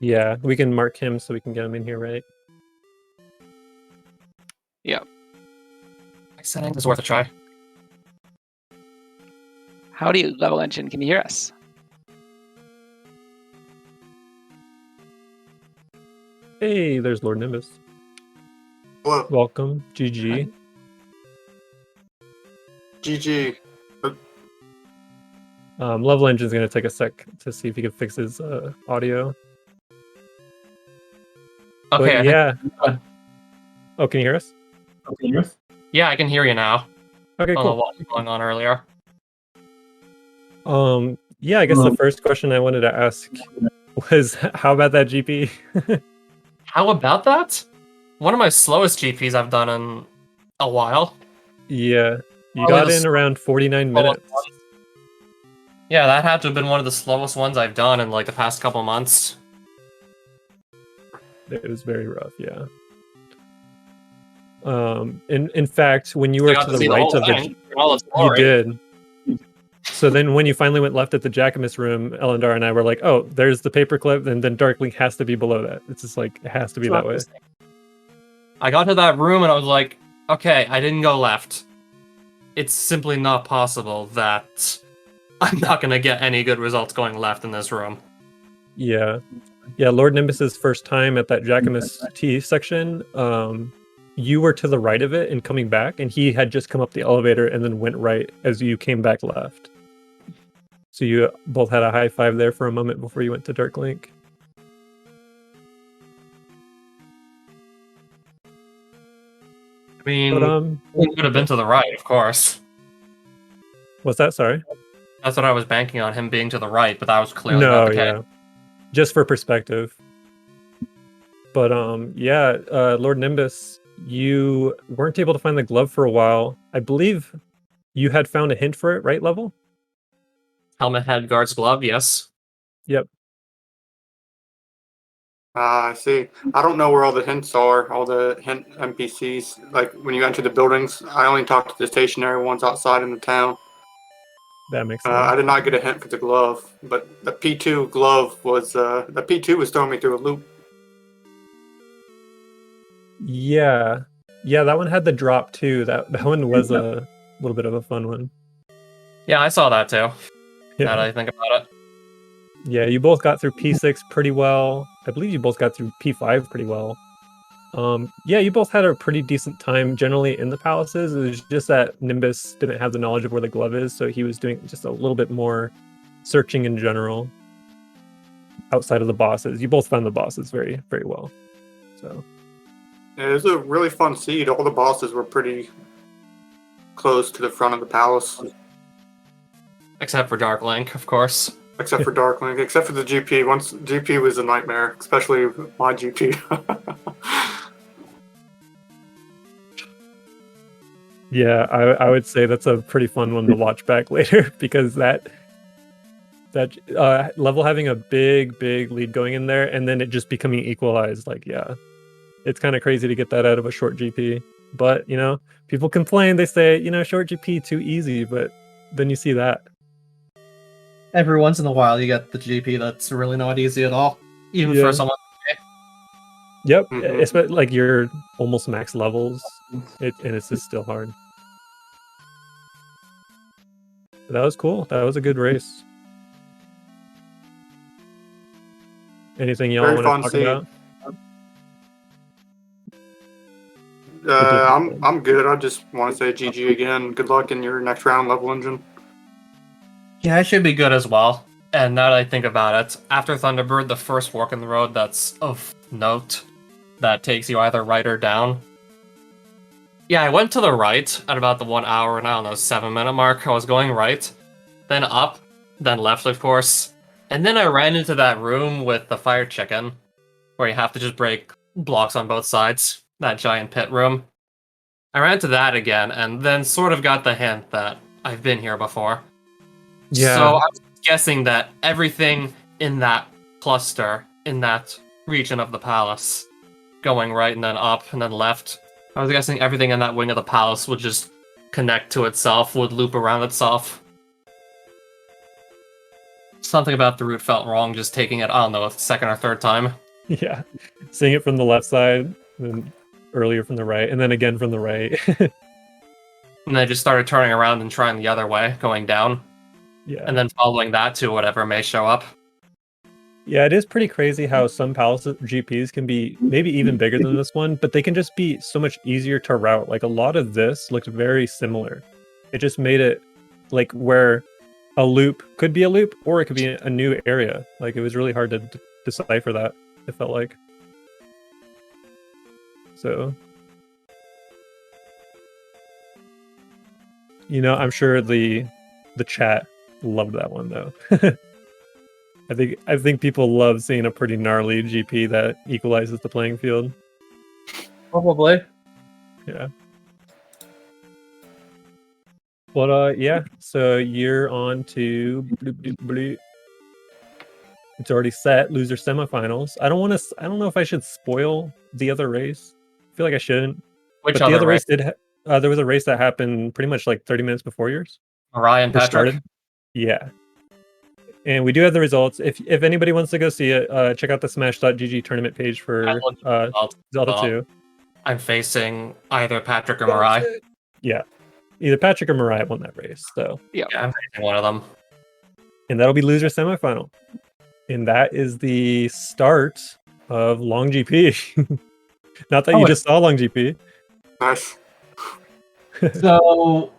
Yeah, we can mark him so we can get him in here, right? Yeah. My settings is worth a try. Howdy, Level Engine. Can you hear us? Hey, there's Lord Nimbus. Hello. Welcome, GG. GG. Level Engine's gonna take a sec to see if he can fix his audio. Okay. But yeah. Oh, can you hear us? Yeah, I can hear you now. Okay, I don't know cool. what was going on earlier. Yeah, I guess the first question I wanted to ask was, how about that GP? How about that? One of my slowest GPs I've done in a while. Yeah, you Probably got the in around 49 minutes. slowest one. Yeah, that had to have been one of the slowest ones I've done in like the past couple months. It was very rough, yeah. In fact, when you I were got to to the see the right whole of the, thing in all its you glory. did. So then when you finally went left at the Jackamus room, Elendar and I were like, oh, there's the paperclip, and then Darklink has to be below that. It's just like, it has to be that way. I got to that room and I was like, okay, I didn't go left. It's simply not possible that I'm not going to get any good results going left in this room. Yeah. Yeah, Lord Nimbus's first time at that Jackamus T section, you were to the right of it and coming back, and he had just come up the elevator and then went right as you came back left. So you both had a high five there for a moment before you went to Darklink. I mean, But, it could have been to the right, of course. what's that? Sorry? That's what I was banking on, him being to the right, but that was clearly not No, the case. yeah. Just for perspective. But yeah, Lord Nimbus, you weren't able to find the glove for a while. I believe you had found a hint for it, right, Level? Helmet, head, guard's glove, yes. Yep. I see. I don't know where all the hints are, all the hint NPCs. Like when you enter the buildings, I only talked to the stationary ones outside in the town. That makes sense. I did not get a hint for the glove, but the P2 glove was the P2 was throwing me through a loop. Yeah. Yeah, that one had the drop too. That one was a little bit of a fun one. Yeah, I saw that too, now that Yeah. I think about it. Yeah, you both got through P6 pretty well. I believe you both got through P5 pretty well. Yeah, you both had a pretty decent time generally in the palaces. It was just that Nimbus didn't have the knowledge of where the glove is, so he was doing just a little bit more searching in general outside of the bosses. You both found the bosses very, very well. So It was a really fun seed. All the bosses were pretty close to the front of the palace, Except for Dark Link, of course. except for Darklink, except for the GP. Once GP was a nightmare, especially my GP. yeah, I would say that's a pretty fun one to watch back later because that level having a big lead going in there and then it just becoming equalized, like, yeah, it's kind of crazy to get that out of a short GP. But you know, people complain, they say, you know, short GP too easy, but then you see that. Every once in a while, you get the GP that's really not easy at all. Even Yeah. for someone. Yep, Mhm. especially like you're almost max levels, and it's just still hard. But that was cool. That was a good race. Anything y'all Very want to fun talk seed. about? I'm good. I just want to say GG again. Good luck in your next round, Level Engine. Yeah, I should be good as well. And now that I think about it, after Thunderbird, the first fork in the road that's of note that takes you either right or down. Yeah, I went to the right at about the 1 hour and I don't know, 7-minute mark. I was going right, then up, then left, of course. And then I ran into that room with the fire chicken, where you have to just break blocks on both sides. That giant pit room. I ran to that again, and then sort of got the hint that I've been here before. Yeah. So I was guessing that everything in that cluster, in that region of the palace, going right and then up and then left, I was guessing everything in that wing of the palace would just connect to itself, would loop around itself. Something about the route felt wrong, just taking it, I don't know, a second or third time. Yeah, seeing it from the left side, then earlier from the right, and then again from the right. And I just started turning around and trying the other way, going down, Yeah. and then following that to whatever may show up. Yeah, it is pretty crazy how some palace GPs can be maybe even bigger than this one, but they can just be so much easier to route. Like a lot of this looked very similar. It just made it like where a loop could be a loop or it could be a new area. Like it was really hard to decipher that, it felt like. So I'm sure the chat loved that one though. I think people love seeing a pretty gnarly GP that equalizes the playing field. Probably. Yeah. But yeah, so you're on to bloop, bloop, bloop. It's already set. Loser semifinals. I don't know if I should spoil the other race. I feel like I shouldn't. Which But the other other race? race there was a race that happened pretty much like 30 minutes before yours. Mariah and Or Patrick? started. Yeah. And we do have the results. If anybody wants to go see it, check out the smash.gg tournament page for Zelda 2. I'm facing either Patrick or Mariah. Yeah. Either Patrick or Mariah won that race. So Yeah, I'm facing one of them. and that'll be loser semifinal. And that is the start of Long GP. Not that you just saw Long GP. Nice. So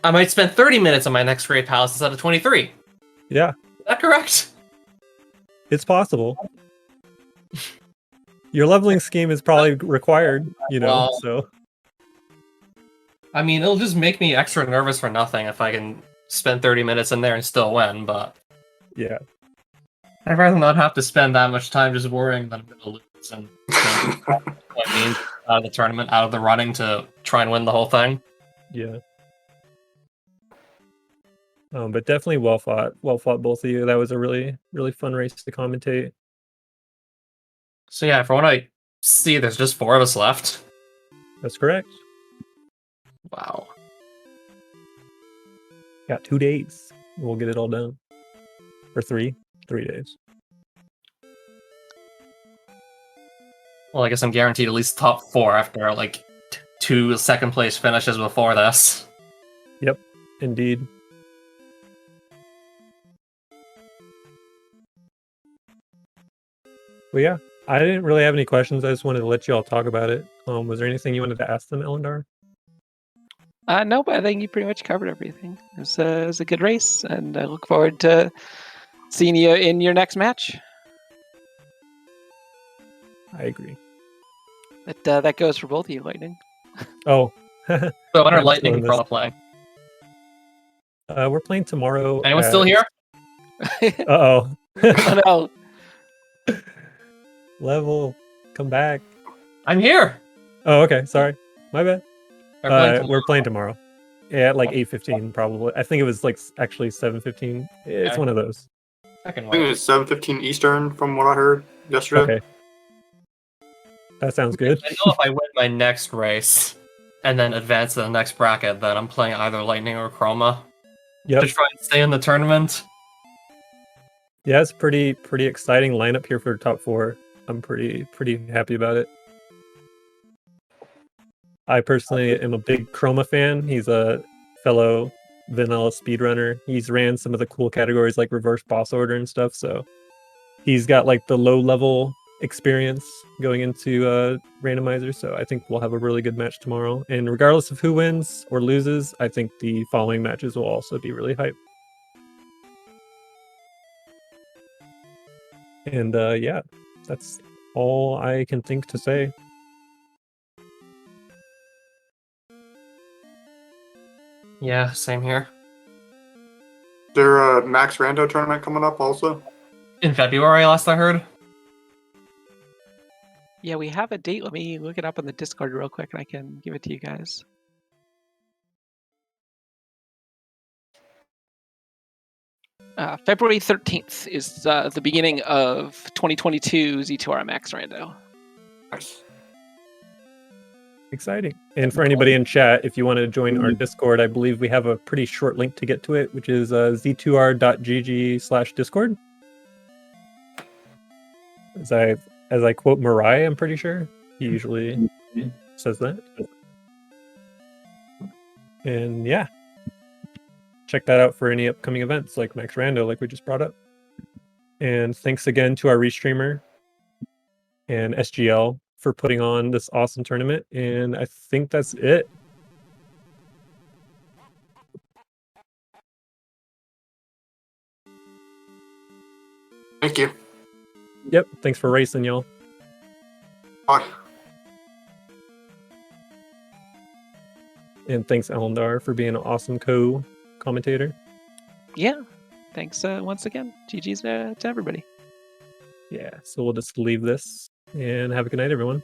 I might spend 30 minutes on my next Great Palace instead of 23. Yeah. Is that correct? It's possible. Your leveling scheme is probably required, Well, so. I mean, it'll just make me Extra nervous for nothing if I can spend 30 minutes in there and still win, but Yeah. I'd rather not have to spend that much time just worrying that I'm going to lose and what means out of the tournament, out of the running to try and win the whole thing. Yeah. But definitely well fought both of you. That was a really, really fun race to commentate. So yeah, from what I see, there's just 4 of us left. That's correct. Wow. Got 2 days. We'll get it all done. Or 3 days. Well, I guess I'm guaranteed at least top 4 after like 2 second place finishes before this. Yep, indeed. Well, yeah, I didn't really have any questions. I just wanted to let you all talk about it. Was there anything you wanted to ask them, Elendar? No, but I think you pretty much covered everything. It was a good race, and I look forward to seeing you in your next match. I agree. But that goes for both of you, Lightning. Oh. So when are I'm Lightning still in and Chroma playing? We're playing tomorrow. Anyone still here? Uh-oh. Oh, no. Level, come back. I'm here! Oh, okay. Sorry. My bad. We're We're playing tomorrow. Yeah, at like 8:15 probably. I think it was like actually 7:15. It's Okay. one of those. Second I think wave. it's 7:15 Eastern from what I heard yesterday. Okay. That sounds good. I know if I win my next race and then advance to the next bracket, then I'm playing either Lightning or Chroma Yep. to try and stay in the tournament. Yeah, it's pretty exciting lineup here for top 4. I'm pretty happy about it. I personally am a big Chroma fan. He's a fellow vanilla speedrunner. He's ran some of the cool categories like reverse boss order and stuff, so he's got like the low level experience going into randomizer, so I think we'll have a really good match tomorrow. And regardless of who wins or loses, I think the following matches will also be really hype. And yeah, that's all I can think to say. Yeah, same here. Is there a Max Rando tournament coming up also? In February, last I heard. Yeah, we have a date. Let me look it up on the Discord real quick, and I can give it to you guys. February 13th is the beginning of 2022 Z2R Max Rando. Nice. Exciting. And for anybody in chat, if you want to join our Discord, I believe we have a pretty short link to get to it, which is z2r.gg/discord. As I quote Mariah, I'm pretty sure he usually says that. And yeah, check that out for any upcoming events like Max Rando, like we just brought up. And thanks again to our restreamer and SGL for putting on this awesome tournament. And I think that's it. Thank you. Yep. Thanks for racing, y'all. Bye. And thanks, Elendar, for being an awesome co-commentator. Yeah. Thanks once again. GG's to everybody. Yeah, so we'll just leave this and have a good night, everyone.